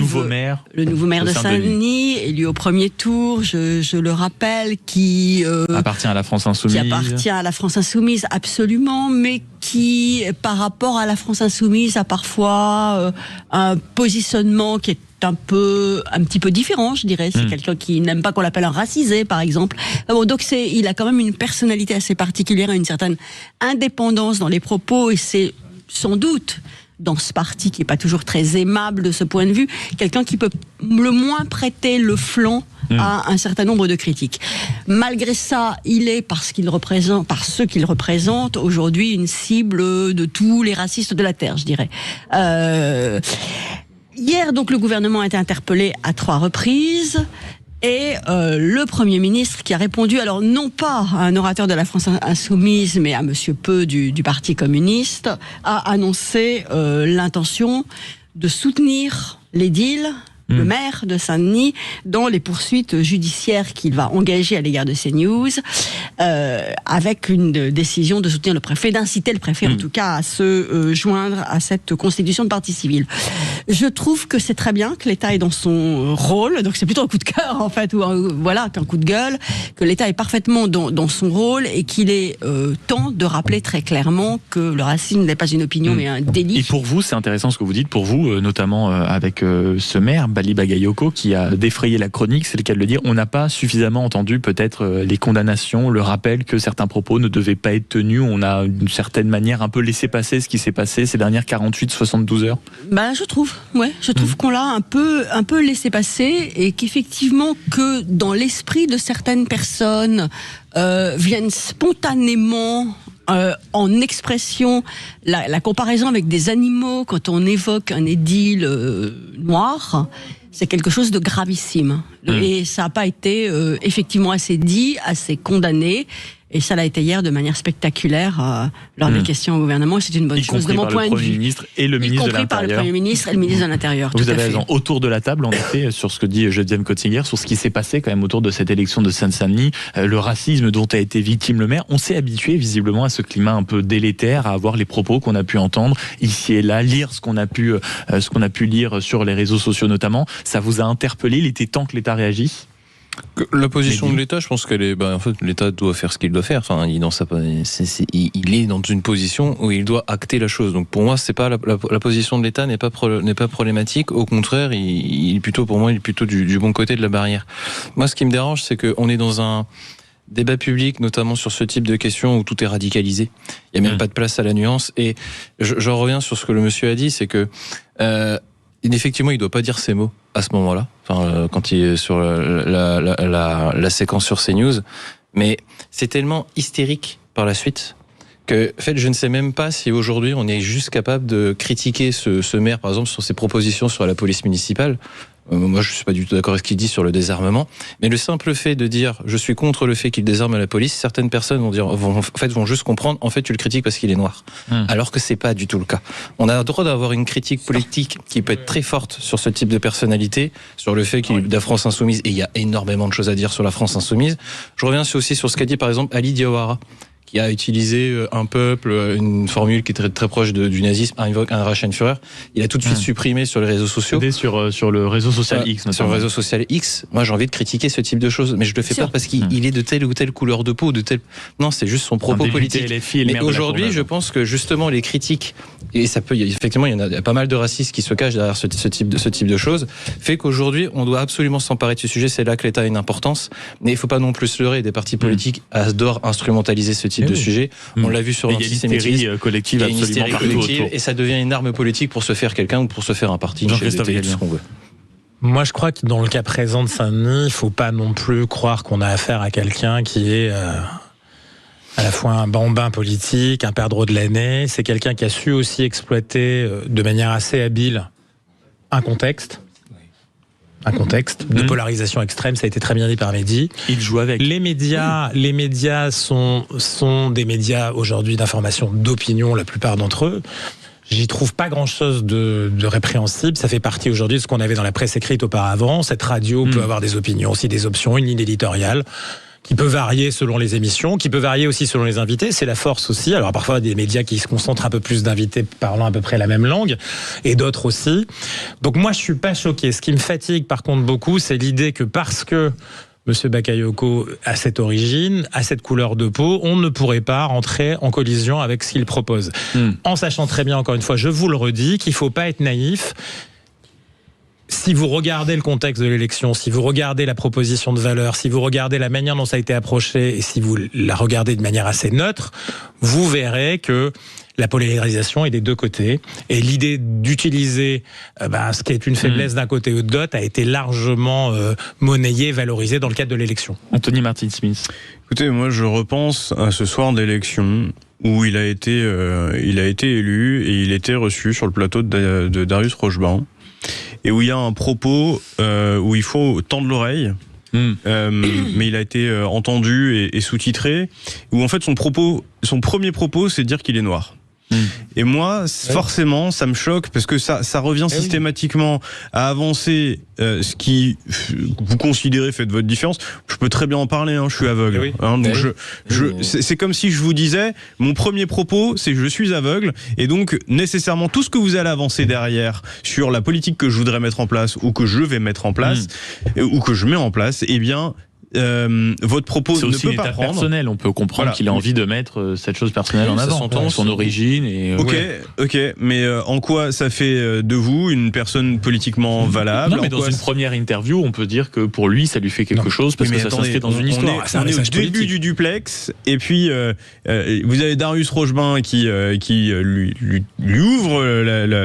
Speaker 9: le nouveau maire de Saint-Denis, élu au premier tour, je le rappelle, qui
Speaker 2: appartient à la France Insoumise.
Speaker 9: Qui appartient à la France Insoumise, absolument, mais qui, par rapport à la France Insoumise, a parfois un positionnement qui est un petit peu différent, je dirais. C'est quelqu'un qui n'aime pas qu'on l'appelle un racisé, par exemple. Bon, donc il a quand même une personnalité assez particulière, une certaine indépendance dans les propos, et c'est sans doute dans ce parti qui est pas toujours très aimable de ce point de vue, quelqu'un qui peut le moins prêter le flanc à un certain nombre de critiques. Malgré ça, il est, par ce qu'il représente, aujourd'hui une cible de tous les racistes de la Terre, je dirais. Hier, donc, le gouvernement a été interpellé à 3 reprises. Et le Premier ministre qui a répondu, alors non pas à un orateur de la France Insoumise, mais à Monsieur Peu du Parti communiste, a annoncé l'intention de soutenir l'édile, le maire de Saint-Denis, dans les poursuites judiciaires qu'il va engager à l'égard de CNews, avec une décision de soutenir le préfet, d'inciter le préfet en tout cas à se joindre à cette constitution de partie civile. Je trouve que c'est très bien que l'État est dans son rôle, donc c'est plutôt un coup de cœur en fait, ou qu'un coup de gueule, que l'État est parfaitement dans son rôle et qu'il est temps de rappeler très clairement que le racisme n'est pas une opinion mais un délit.
Speaker 2: Et pour vous, c'est intéressant ce que vous dites, pour vous, notamment avec ce maire, Bali Bagayoko, qui a défrayé la chronique, c'est le cas de le dire, on n'a pas suffisamment entendu peut-être les condamnations, le rappel que certains propos ne devaient pas être tenus, on a d'une certaine manière un peu laissé passer ce qui s'est passé ces dernières 48-72 heures.
Speaker 9: Je trouve qu'on l'a un peu laissé passer et qu'effectivement que dans l'esprit de certaines personnes viennent spontanément en expression la comparaison avec des animaux quand on évoque un édile noir, c'est quelque chose de gravissime. Et ça n'a pas été effectivement assez dit, assez condamné. Et ça l'a été hier de manière spectaculaire lors des questions au gouvernement. C'est une bonne chose de mon point de vue.
Speaker 2: Y compris par le Premier ministre et le ministre de l'Intérieur.
Speaker 9: Y compris par le Premier ministre et le ministre de l'Intérieur.
Speaker 2: Vous avez raison. Autour de la table, en effet, sur ce que dit Geneviève Kotzinger, sur ce qui s'est passé quand même autour de cette élection de Seine-Saint-Denis, le racisme dont a été victime le maire. On s'est habitué visiblement à ce climat un peu délétère, à avoir les propos qu'on a pu entendre ici et là, lire ce qu'on a pu lire sur les réseaux sociaux notamment. Ça vous a interpellé? Il était temps que l'État réagisse?
Speaker 10: La position de l'État, je pense qu'elle est. En fait, l'État doit faire ce qu'il doit faire. Enfin, il est dans une position où il doit acter la chose. Donc, pour moi, c'est pas la position de l'État n'est pas problématique. Au contraire, il est plutôt, pour moi, il est plutôt du bon côté de la barrière. Moi, ce qui me dérange, c'est qu'on est dans un débat public, notamment sur ce type de questions où tout est radicalisé. Il n'y a même pas de place à la nuance. Et j'en reviens sur ce que le monsieur a dit, c'est que effectivement, il ne doit pas dire ces mots à ce moment-là, quand il est sur la séquence sur CNews, mais c'est tellement hystérique par la suite que, en fait, je ne sais même pas si aujourd'hui on est juste capable de critiquer ce maire, par exemple, sur ses propositions sur la police municipale. Moi, je suis pas du tout d'accord avec ce qu'il dit sur le désarmement, mais le simple fait de dire je suis contre le fait qu'il désarme la police, certaines personnes vont juste comprendre en fait tu le critiques parce qu'il est noir, alors que c'est pas du tout le cas. On a le droit d'avoir une critique politique qui peut être très forte sur ce type de personnalité, sur le fait qu'il est de la France Insoumise, et il y a énormément de choses à dire sur la France Insoumise. Je reviens aussi sur ce qu'a dit par exemple Ali Diawara, qui a utilisé un peuple, une formule qui est très, très proche du nazisme, un Reichenführer. Il a tout de suite supprimé sur les réseaux sociaux.
Speaker 2: Sur le réseau social X, notamment.
Speaker 10: Sur le réseau social X. Moi, j'ai envie de critiquer ce type de choses, mais je le fais pas parce qu'il est de telle ou telle couleur de peau, non, c'est juste son propos politique. Mais aujourd'hui, je pense que justement les critiques, et ça peut, effectivement, il y a pas mal de racistes qui se cachent derrière ce type de choses, fait qu'aujourd'hui, on doit absolument s'emparer de ce sujet. C'est là que l'État a une importance, mais il faut pas non plus se leurrer. Des partis politiques adorent instrumentaliser ce type de sujet. On l'a vu sur
Speaker 2: l'antisémitisme collective, absolument partout.
Speaker 10: Et ça devient une arme politique pour se faire quelqu'un ou pour se faire un parti.
Speaker 2: Jean-Christophe,
Speaker 11: moi, je crois que dans le cas présent de Saint-Denis, il ne faut pas non plus croire qu'on a affaire à quelqu'un qui est à la fois un bambin politique, un perdreau de l'année. C'est quelqu'un qui a su aussi exploiter de manière assez habile un contexte de polarisation extrême, ça a été très bien dit par Mehdi.
Speaker 2: Il joue avec.
Speaker 11: Les médias sont des médias aujourd'hui d'information, d'opinion, la plupart d'entre eux. J'y trouve pas grand-chose de répréhensible. Ça fait partie aujourd'hui de ce qu'on avait dans la presse écrite auparavant. Cette radio peut avoir des opinions, aussi des options, une ligne éditoriale qui peut varier selon les émissions, qui peut varier aussi selon les invités. C'est la force aussi. Alors parfois des médias qui se concentrent un peu plus d'invités parlant à peu près la même langue, et d'autres aussi. Donc moi je suis pas choqué. Ce qui me fatigue par contre beaucoup, c'est l'idée que parce que Monsieur Bakayoko a cette origine, a cette couleur de peau, on ne pourrait pas rentrer en collision avec ce qu'il propose. En sachant très bien, encore une fois, je vous le redis, qu'il faut pas être naïf. Si vous regardez le contexte de l'élection, si vous regardez la proposition de valeur, si vous regardez la manière dont ça a été approché, et si vous la regardez de manière assez neutre, vous verrez que la polarisation est des deux côtés. Et l'idée d'utiliser ce qui est une faiblesse d'un côté ou de l'autre a été largement monnayée, valorisée dans le cadre de l'élection.
Speaker 2: Anthony Martin-Smith.
Speaker 12: Écoutez, moi je repense à ce soir d'élection où il a été élu et il était reçu sur le plateau de Darius Rochebain et où il y a un propos où il faut tendre l'oreille. Mais il a été entendu et sous-titré, où en fait son premier propos, c'est de dire qu'il est noir. Et moi, forcément, ça me choque parce que ça revient systématiquement à avancer ce qui vous considérez fait de votre différence. Je peux très bien en parler, je suis aveugle. Donc c'est comme si je vous disais, mon premier propos, c'est que je suis aveugle, et donc nécessairement tout ce que vous allez avancer derrière sur la politique que je voudrais mettre en place ou que je vais mettre en place ou que je mets en place, eh bien votre propos
Speaker 2: c'est
Speaker 12: ne
Speaker 2: aussi
Speaker 12: peut pas prendre.
Speaker 2: Personnel, on peut comprendre qu'il a envie de mettre cette chose personnelle en avant, son origine et
Speaker 12: Ok, mais en quoi ça fait de vous une personne politiquement valable?
Speaker 2: Non, mais dans une première interview, on peut dire que pour lui, ça lui fait quelque chose parce que ça s'inscrit dans une histoire.
Speaker 12: On est au début du duplex, et puis vous avez Darius Rochebain qui lui ouvre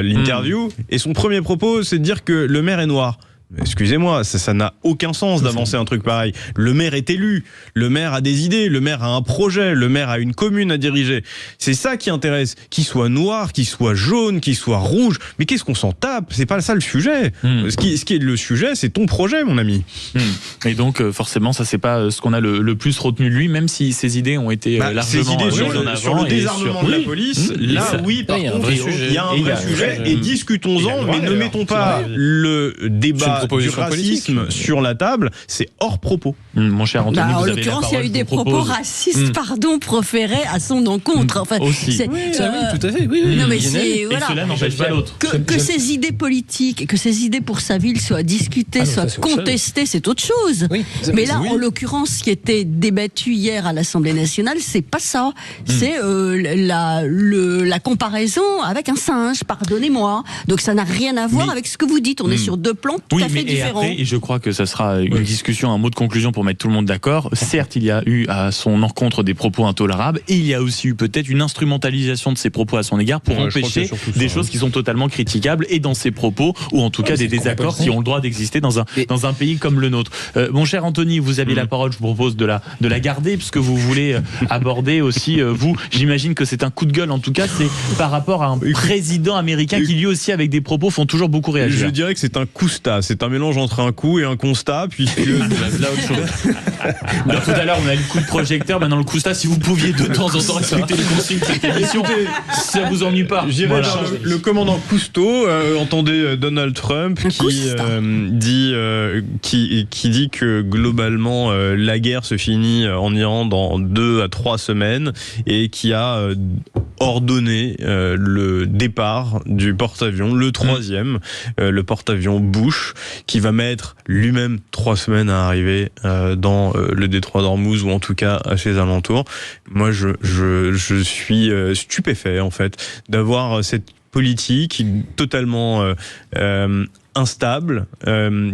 Speaker 12: l'interview, et son premier propos, c'est de dire que le maire est noir. Excusez-moi, ça n'a aucun sens d'avancer un truc pareil. Le maire est élu, le maire a des idées, le maire a un projet, le maire a une commune à diriger. C'est ça qui intéresse. Qu'il soit noir, qu'il soit jaune, qu'il soit rouge. Mais qu'est-ce qu'on s'en tape? C'est pas ça le sujet. Ce qui est le sujet, c'est ton projet, mon ami.
Speaker 2: Et donc, forcément, ça c'est pas ce qu'on a le plus retenu de lui, même si ses idées ont été largement mises en avant.
Speaker 12: Sur le désarmement de la police, par contre, il y a un vrai sujet, et discutons-en, mais ne mettons pas le débat du racisme sur la table, c'est hors propos.
Speaker 2: Mon cher Anthony,
Speaker 9: en l'occurrence, il y a eu des propos racistes, proférés à son encontre. Enfin,
Speaker 2: aussi.
Speaker 10: Tout à fait. Oui.
Speaker 9: Non, mais
Speaker 2: et cela n'empêche pas l'autre.
Speaker 9: Que ces idées politiques et que ces idées pour sa ville soient discutées, soient contestées, c'est autre chose. Mais là, en l'occurrence, ce qui était débattu hier à l'Assemblée nationale, c'est pas ça. C'est la comparaison avec un singe, pardonnez-moi. Donc ça n'a rien à voir avec ce que vous dites. On est sur deux plans tout à fait différents.
Speaker 2: Et je crois que ça sera une discussion, un mot de conclusion pour mettre tout le monde d'accord. Certes, il y a eu à son encontre des propos intolérables, et il y a aussi eu peut-être une instrumentalisation de ses propos à son égard pour empêcher des choses qui sont totalement critiquables, et dans ses propos, ou en tout cas des désaccords qui ont le droit d'exister dans un pays comme le nôtre. Mon cher Anthony, vous avez la parole, je vous propose de la garder, puisque vous voulez aborder aussi, vous, j'imagine que c'est un coup de gueule, en tout cas, c'est par rapport à un président américain qui lui aussi, avec des propos, font toujours beaucoup réagir.
Speaker 12: Je dirais que c'est un constat, c'est un mélange entre un coup et un constat, puisque
Speaker 2: là autre chose. Alors, tout à l'heure, on a eu le coup de projecteur, maintenant le constat, si vous pouviez de temps en temps respecter les consignes de cette émission, ça vous ennuie pas.
Speaker 12: J'irai vers le commandant Cousteau, entendez Donald Trump qui dit que globalement la guerre se finit en Iran dans 2 à 3 semaines, et qui a ordonné le départ du porte-avions, le 3e, le porte-avions Bush, qui va mettre lui-même 3 semaines à arriver dans le détroit d'Ormuz, ou en tout cas à ses alentours. Moi, je suis stupéfait en fait d'avoir cette politique totalement instable,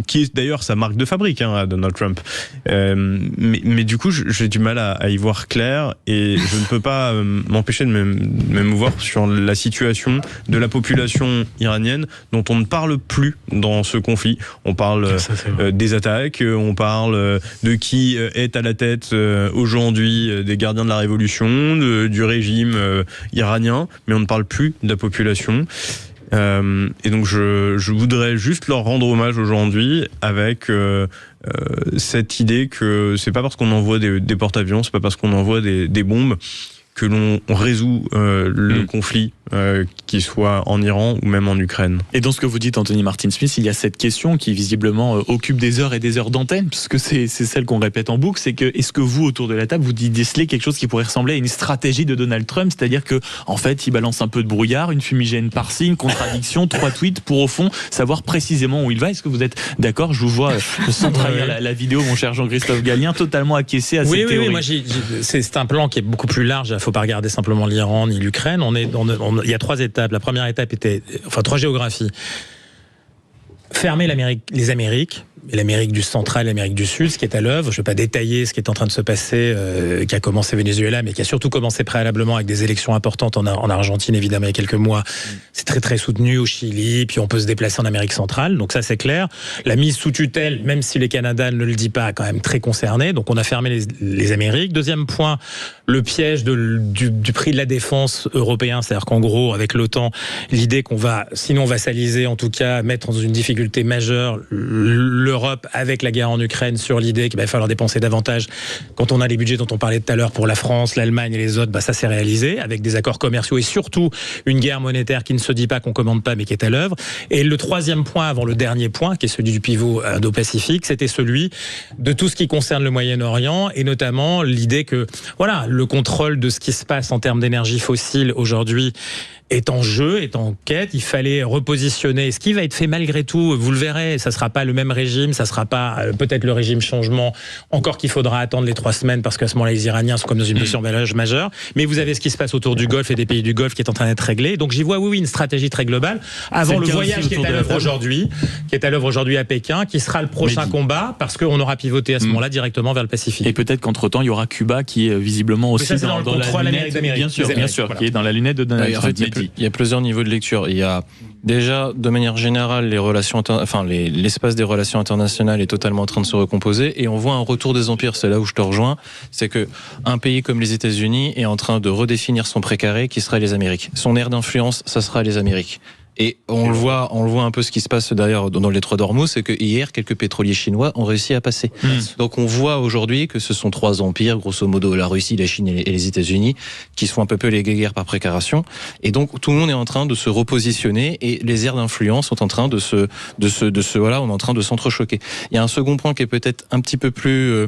Speaker 12: qui est d'ailleurs sa marque de fabrique, à Donald Trump. Mais du coup, j'ai du mal à y voir clair, et je ne peux pas m'empêcher de m'émouvoir sur la situation de la population iranienne, dont on ne parle plus dans ce conflit. On parle des attaques, on parle de qui est à la tête aujourd'hui des gardiens de la révolution, du régime iranien, mais on ne parle plus de la population. Et donc je voudrais juste leur rendre hommage aujourd'hui avec cette idée que c'est pas parce qu'on envoie des porte-avions, c'est pas parce qu'on envoie des bombes que l'on résout le conflit, qu'il soit en Iran ou même en Ukraine.
Speaker 2: Et dans ce que vous dites, Anthony Martin-Smith, il y a cette question qui visiblement occupe des heures et des heures d'antenne, puisque c'est celle qu'on répète en boucle, c'est que est-ce que vous, autour de la table, vous décelez quelque chose qui pourrait ressembler à une stratégie de Donald Trump, c'est-à-dire que en fait, il balance un peu de brouillard, une fumigène par-ci, une contradiction, 3 tweets pour au fond savoir précisément où il va. Est-ce que vous êtes d'accord? Je vous vois sans trahir la vidéo, mon cher Jean-Christophe Gallien, totalement acquiescé à cette théorie.
Speaker 11: Oui, moi c'est un plan qui est beaucoup plus large. Il ne faut pas regarder simplement l'Iran ni l'Ukraine. Il y a 3 étapes. La première étape était, 3 géographies. Fermer les Amériques, et l'Amérique du Central, l'Amérique du Sud, ce qui est à l'œuvre. Je ne vais pas détailler ce qui est en train de se passer, qui a commencé au Venezuela, mais qui a surtout commencé préalablement avec des élections importantes en Argentine, évidemment, il y a quelques mois. C'est très très soutenu au Chili, puis on peut se déplacer en Amérique centrale, donc ça c'est clair. La mise sous tutelle, même si les Canada ne le dit pas, quand même très concerné, donc on a fermé les Amériques. Deuxième point, le piège du prix de la défense européen, c'est-à-dire qu'en gros, avec l'OTAN, l'idée qu'on va, sinon vassaliser, en tout cas, mettre dans une difficulté majeure l'Europe avec la guerre en Ukraine, sur l'idée qu'il va falloir dépenser davantage. Quand on a les budgets dont on parlait tout à l'heure pour la France, l'Allemagne et les autres, ça s'est réalisé, avec des accords commerciaux et surtout une guerre monétaire qui ne se dit pas, qu'on commande pas, mais qui est à l'œuvre. Et le troisième point, avant le dernier point, qui est celui du pivot indo-pacifique, c'était celui de tout ce qui concerne le Moyen-Orient, et notamment l'idée que, voilà, le contrôle de ce qui se passe en termes d'énergie fossile aujourd'hui est en jeu, est en quête. Il fallait repositionner. Ce qui va être fait malgré tout, vous le verrez, ça sera pas le même régime, ça sera pas peut-être le régime changement, encore qu'il faudra attendre les 3 semaines parce qu'à ce moment-là, les Iraniens sont comme dans une position majeure. Mais vous avez ce qui se passe autour du Golfe et des pays du Golfe qui est en train d'être réglé. Donc j'y vois, oui, une stratégie très globale. Avant le voyage qui est à l'œuvre aujourd'hui, à Pékin, qui sera le prochain combat parce qu'on aura pivoté à ce moment-là directement vers le Pacifique.
Speaker 2: Et peut-être qu'entre-temps, il y aura Cuba qui est visiblement aussi
Speaker 11: dans
Speaker 2: la lunette, bien sûr, voilà. Qui est dans la lunette de Donald Trump.
Speaker 10: Il y a plusieurs niveaux de lecture. Il y a déjà, de manière générale, l'espace des relations internationales est totalement en train de se recomposer et on voit un retour des empires. C'est là où je te rejoins. C'est que un pays comme les États-Unis est en train de redéfinir son précaré qui sera les Amériques. Son aire d'influence, ça sera les Amériques. Et on le voit un peu ce qui se passe d'ailleurs dans les Trois d'Ormuz, c'est que hier, quelques pétroliers chinois ont réussi à passer. Donc on voit aujourd'hui que ce sont 3 empires, grosso modo la Russie, la Chine et les États-Unis, qui sont un peu les guerres par précaration. Et donc tout le monde est en train de se repositionner et les aires d'influence sont en train on est en train de s'entrechoquer. Il y a un second point qui est peut-être un petit peu plus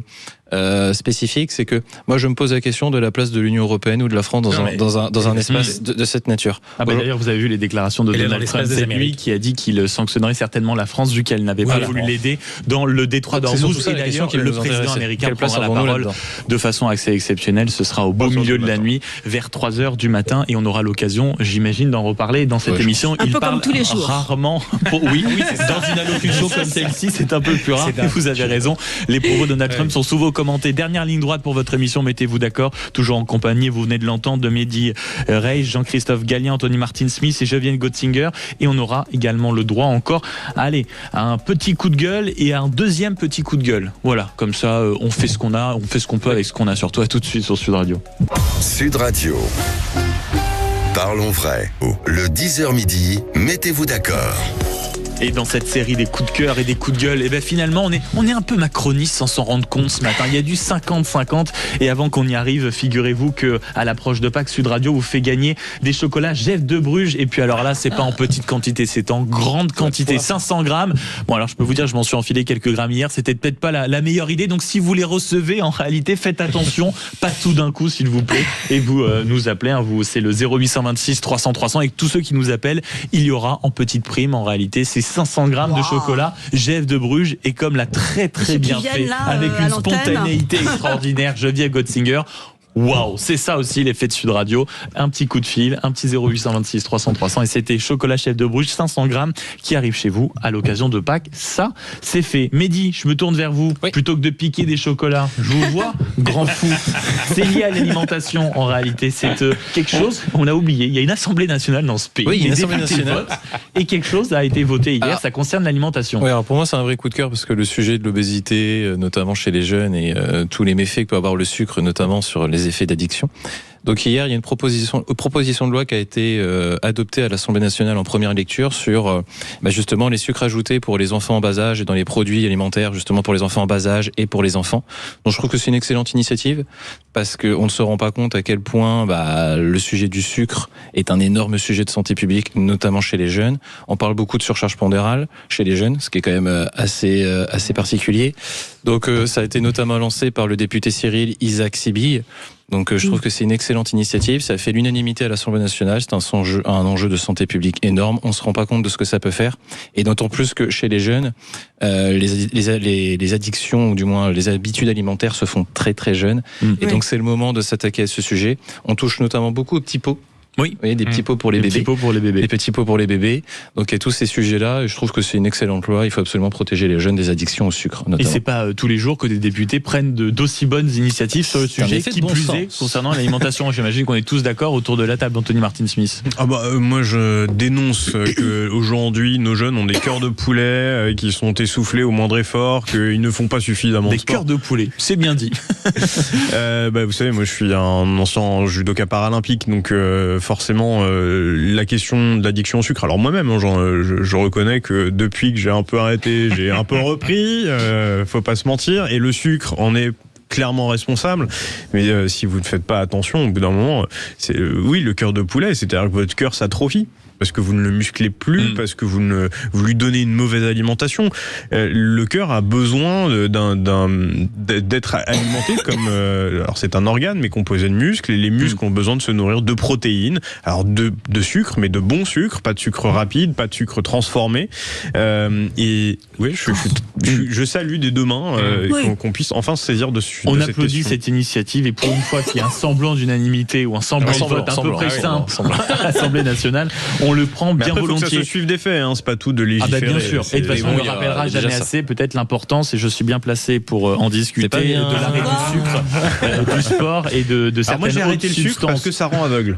Speaker 10: spécifique, c'est que moi je me pose la question de la place de l'Union européenne ou de la France dans un espace de cette nature.
Speaker 2: D'ailleurs, vous avez vu les déclarations de Donald Trump, c'est lui qui a dit qu'il sanctionnerait certainement la France vu qu'elle n'avait pas voulu l'aider dans le détroit d'Ormuz. Et d'ailleurs, le président américain prendra la parole de façon assez exceptionnelle. Ce sera au beau milieu de la nuit, vers 3h du matin, et on aura l'occasion, j'imagine, d'en reparler dans cette émission.
Speaker 9: Un peu comme tous les jours.
Speaker 2: Rarement. Oui, dans une allocution comme celle-ci, c'est un peu plus rare. Vous avez raison. Les propos de Donald Trump sont souvent commentés. Dernière ligne droite pour votre émission, mettez-vous d'accord. Toujours en compagnie, vous venez de l'entendre, de Mehdi Reich, Jean-Christophe Gallien, Anthony Martin-Smith et Geneviève Gotzinger. Et on aura également le droit encore à un petit coup de gueule et à un deuxième petit coup de gueule. Voilà, comme ça, on fait ce qu'on a, on fait ce qu'on peut avec ce qu'on a sur toi. Tout de suite sur Sud Radio.
Speaker 5: Sud Radio. Parlons vrai. Le 10h midi, mettez-vous d'accord.
Speaker 2: Et dans cette série des coups de cœur et des coups de gueule, et ben finalement on est un peu macroniste sans s'en rendre compte ce matin. Il y a du 50-50 et avant qu'on y arrive, figurez-vous que à l'approche de Pâques, Sud Radio vous fait gagner des chocolats Jeff de Bruges. Et puis alors là, c'est pas en petite quantité, c'est en grande quantité, 500 grammes. Bon alors je peux vous dire, je m'en suis enfilé quelques grammes hier, c'était peut-être pas la meilleure idée. Donc si vous les recevez, en réalité, faites attention, pas tout d'un coup s'il vous plaît. Et vous nous appelez, c'est le 0826 300 300 et tous ceux qui nous appellent, il y aura en petite prime en réalité c'est 500 grammes de chocolat Jeff de Bruges, et comme l'a très bien fait là, avec une spontanéité extraordinaire Geneviève Gotzinger. Waouh, c'est ça aussi l'effet de Sud Radio. Un petit coup de fil, un petit 0826 300 300 et c'était chocolat Jeff de Bruges 500 grammes qui arrive chez vous à l'occasion de Pâques. Ça, c'est fait. Mehdi, je me tourne vers vous. Oui. Plutôt que de piquer des chocolats, je vous vois, grand fou. C'est lié à l'alimentation en réalité. C'est quelque chose, on a oublié. Il y a une assemblée nationale dans ce pays.
Speaker 10: Oui, une assemblée nationale.
Speaker 2: Et quelque chose a été voté hier, ça concerne l'alimentation.
Speaker 10: Oui, alors pour moi, c'est un vrai coup de cœur parce que le sujet de l'obésité, notamment chez les jeunes et tous les méfaits que peut avoir le sucre, notamment sur les effets d'addiction. Donc hier, il y a une proposition de loi qui a été adoptée à l'Assemblée nationale en première lecture sur justement les sucres ajoutés pour les enfants en bas âge et dans les produits alimentaires justement pour les enfants en bas âge et pour les enfants. Donc je trouve que c'est une excellente initiative parce qu'on ne se rend pas compte à quel point le sujet du sucre est un énorme sujet de santé publique, notamment chez les jeunes. On parle beaucoup de surcharge pondérale chez les jeunes, ce qui est quand même assez particulier. Donc ça a été notamment lancé par le député Cyril Isaac Sibille. Donc je trouve que c'est une excellente initiative, ça a fait l'unanimité à l'Assemblée nationale, c'est un enjeu de santé publique énorme, on se rend pas compte de ce que ça peut faire, et d'autant plus que chez les jeunes, les addictions, ou du moins les habitudes alimentaires se font très très jeunes, et donc c'est le moment de s'attaquer à ce sujet. On touche notamment beaucoup aux petits pots,
Speaker 2: Oui,
Speaker 10: vous voyez, des petits pots pour les bébés.
Speaker 2: Petits pots pour les bébés.
Speaker 10: Des petits pots pour les bébés. Donc, il y a tous ces sujets-là. Et je trouve que c'est une excellente loi. Il faut absolument protéger les jeunes des addictions au sucre, notamment.
Speaker 2: Et c'est pas tous les jours que des députés prennent d'aussi bonnes initiatives sur le sujet, qui plus est concernant l'alimentation. J'imagine qu'on est tous d'accord autour de la table, Anthony Martin-Smith.
Speaker 12: Moi, je dénonce qu'aujourd'hui, nos jeunes ont des cœurs de poulet qui sont essoufflés au moindre effort, qu'ils ne font pas suffisamment de sport.
Speaker 2: Des cœurs de poulet, c'est bien dit.
Speaker 12: Vous savez, moi, je suis un ancien judoka paralympique, donc forcément, la question de l'addiction au sucre. Alors moi-même, je reconnais que depuis que j'ai un peu arrêté, j'ai un peu repris. Faut pas se mentir. Et le sucre en est clairement responsable, mais si vous ne faites pas attention, au bout d'un moment, c'est le cœur de poulet, c'est-à-dire que votre cœur s'atrophie. Parce que vous ne le musclez plus, parce que vous lui donnez une mauvaise alimentation. Le cœur a besoin d'être alimenté comme... alors c'est un organe, mais composé de muscles, et les muscles ont besoin de se nourrir de protéines, alors de sucre, mais de bon sucre, pas de sucre rapide, pas de sucre transformé. Et oui, je salue des deux mains qu'on puisse enfin se saisir de cette question.
Speaker 2: On applaudit cette initiative, et pour une fois qu'il y a un semblant d'unanimité ou un semblant de vote à peu près simple à l'Assemblée nationale, on le prend bien volontiers.
Speaker 12: Il faut que ça se suive des faits, c'est pas tout de légiférer.
Speaker 2: Bien sûr. Et de toute façon, on ne rappellera jamais assez peut-être l'importance, et je suis bien placé pour en discuter, de l'arrêt du sucre, du sport et de certaines
Speaker 12: moi j'ai arrêté le sucre
Speaker 2: substances.
Speaker 12: parce que ça rend aveugle.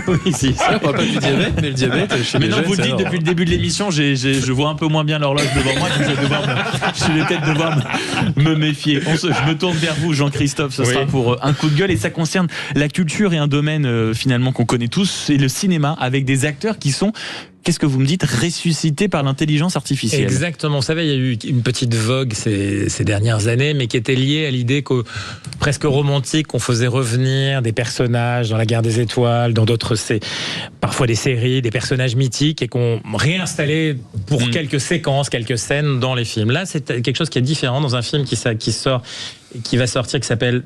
Speaker 2: Oui, si.
Speaker 10: On parle pas du diabète, mais le diabète chez les jeunes,
Speaker 2: vous le dites depuis le début de l'émission, je vois un peu moins bien l'horloge devant moi, donc je vais peut-être devoir me méfier. Je me tourne vers vous, Jean-Christophe, ce sera pour un coup de gueule, et ça concerne la culture et un domaine finalement qu'on connaît tous, c'est le cinéma, avec des acteurs qui sont, qu'est-ce que vous me dites, ressuscités par l'intelligence artificielle.
Speaker 11: Exactement. Vous savez, il y a eu une petite vogue ces dernières années, mais qui était liée à l'idée presque romantique qu'on faisait revenir des personnages dans La Guerre des Étoiles, dans d'autres, parfois des séries, des personnages mythiques, et qu'on réinstallait pour quelques séquences, quelques scènes dans les films. Là, c'est quelque chose qui est différent dans un film qui va sortir, qui s'appelle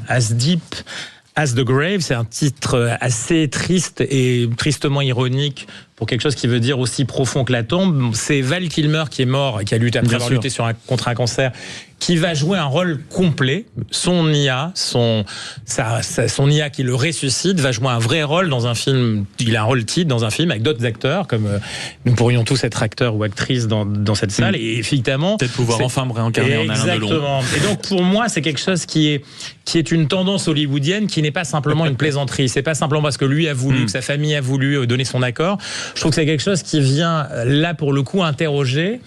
Speaker 11: As Deep As the Grave. C'est un titre assez triste et tristement ironique pour quelque chose qui veut dire aussi profond que la tombe. C'est Val Kilmer qui est mort, qui a lutté après avoir lutté contre un cancer, qui va jouer un rôle complet. Son IA, son IA qui le ressuscite, va jouer un vrai rôle dans un film. Il a un rôle titre dans un film avec d'autres acteurs, comme nous pourrions tous être acteurs ou actrices dans cette salle. Et évidemment,
Speaker 2: peut-être pouvoir enfin me réincarner en Alain Delon.
Speaker 11: Exactement. Et donc pour moi, c'est quelque chose qui est une tendance hollywoodienne, qui n'est pas simplement une plaisanterie. C'est pas simplement parce que lui a voulu, que sa famille a voulu donner son accord. Je trouve que c'est quelque chose qui vient là pour le coup interroger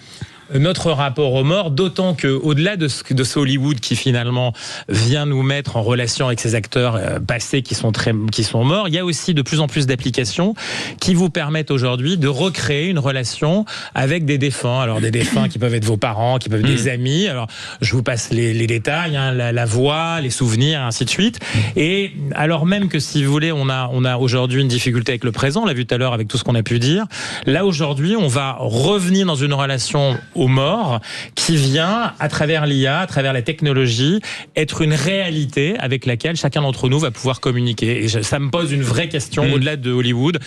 Speaker 11: notre rapport aux morts, d'autant que au-delà de ce Hollywood qui finalement vient nous mettre en relation avec ces acteurs passés qui sont morts, il y a aussi de plus en plus d'applications qui vous permettent aujourd'hui de recréer une relation avec des défunts. Alors des défunts qui peuvent être vos parents, qui peuvent être des amis. Alors je vous passe les détails, la voix, les souvenirs, et ainsi de suite. Et alors même que, si vous voulez, on a aujourd'hui une difficulté avec le présent, on l'a vu tout à l'heure avec tout ce qu'on a pu dire. Là aujourd'hui, on va revenir dans une relation aux morts qui vient, à travers l'IA, à travers la technologie, être une réalité avec laquelle chacun d'entre nous va pouvoir communiquer. Et ça me pose une vraie question au-delà de Hollywood.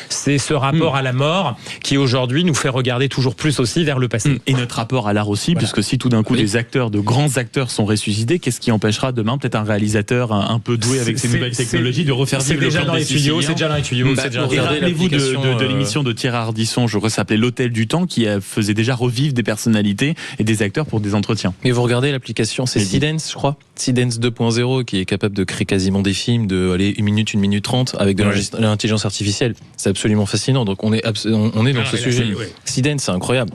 Speaker 11: C'est ce rapport à la mort qui aujourd'hui nous fait regarder toujours plus aussi vers le passé.
Speaker 2: Et notre rapport à l'art aussi, puisque si tout d'un coup des acteurs, de grands acteurs sont ressuscités, qu'est-ce qui empêchera demain peut-être un réalisateur un peu doué avec ces nouvelles technologies de refaire vivre le plan des Siciliens.
Speaker 11: C'est déjà dans les studios.
Speaker 2: Et rappelez-vous de l'émission de Thierry Ardisson, je crois que ça s'appelait L'Hôtel du Temps, qui faisait déjà revivre des personnalités et des acteurs pour des entretiens.
Speaker 10: Et vous regardez l'application, c'est Seedance, je crois, Seedance 2.0, qui est capable de créer quasiment des films de 1 minute, 1 minute 30 avec de l'intelligence artificielle. C'est absolument fascinant. Donc on est dans ce sujet. Seedance, c'est incroyable.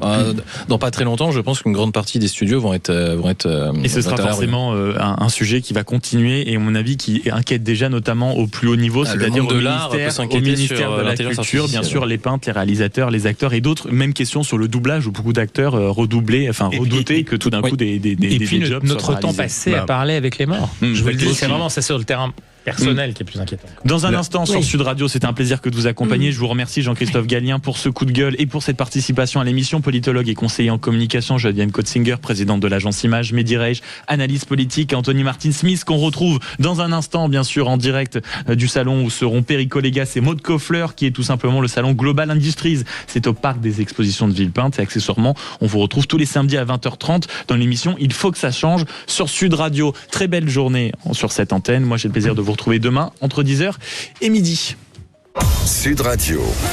Speaker 10: Dans pas très longtemps, je pense qu'une grande partie des studios vont être
Speaker 2: et ce sera forcément un sujet qui va continuer, et à mon avis qui inquiète déjà, notamment au plus haut niveau, c'est-à-dire au ministère de la Culture, bien sûr, les peintres, les réalisateurs, les acteurs et d'autres. Même question sur le doublage, où beaucoup d'acteurs redoutés, que tout d'un coup des jobs
Speaker 11: notre temps passé à parler avec les morts. Je vous le dis, c'est vraiment ça sur le terrain personnel qui est plus inquiétant.
Speaker 2: Dans un instant, sur Sud Radio, c'était un plaisir que de vous accompagner. Je vous remercie, Jean-Christophe Gallien, pour ce coup de gueule et pour cette participation à l'émission. Politologue et conseiller en communication, Geneviève Kotzinger, présidente de l'agence Image, Mehdi Reich, analyse politique, Anthony Martin-Smith, qu'on retrouve dans un instant, bien sûr, en direct du salon où seront Perico Légas et Maud Koffler, qui est tout simplement le salon Global Industries. C'est au parc des expositions de Villepinte, et accessoirement, on vous retrouve tous les samedis à 20h30 dans l'émission Il faut que ça change sur Sud Radio. Très belle journée sur cette antenne. Moi, j'ai le plaisir de vous vous retrouvez demain entre 10h et midi.
Speaker 5: Sud Radio.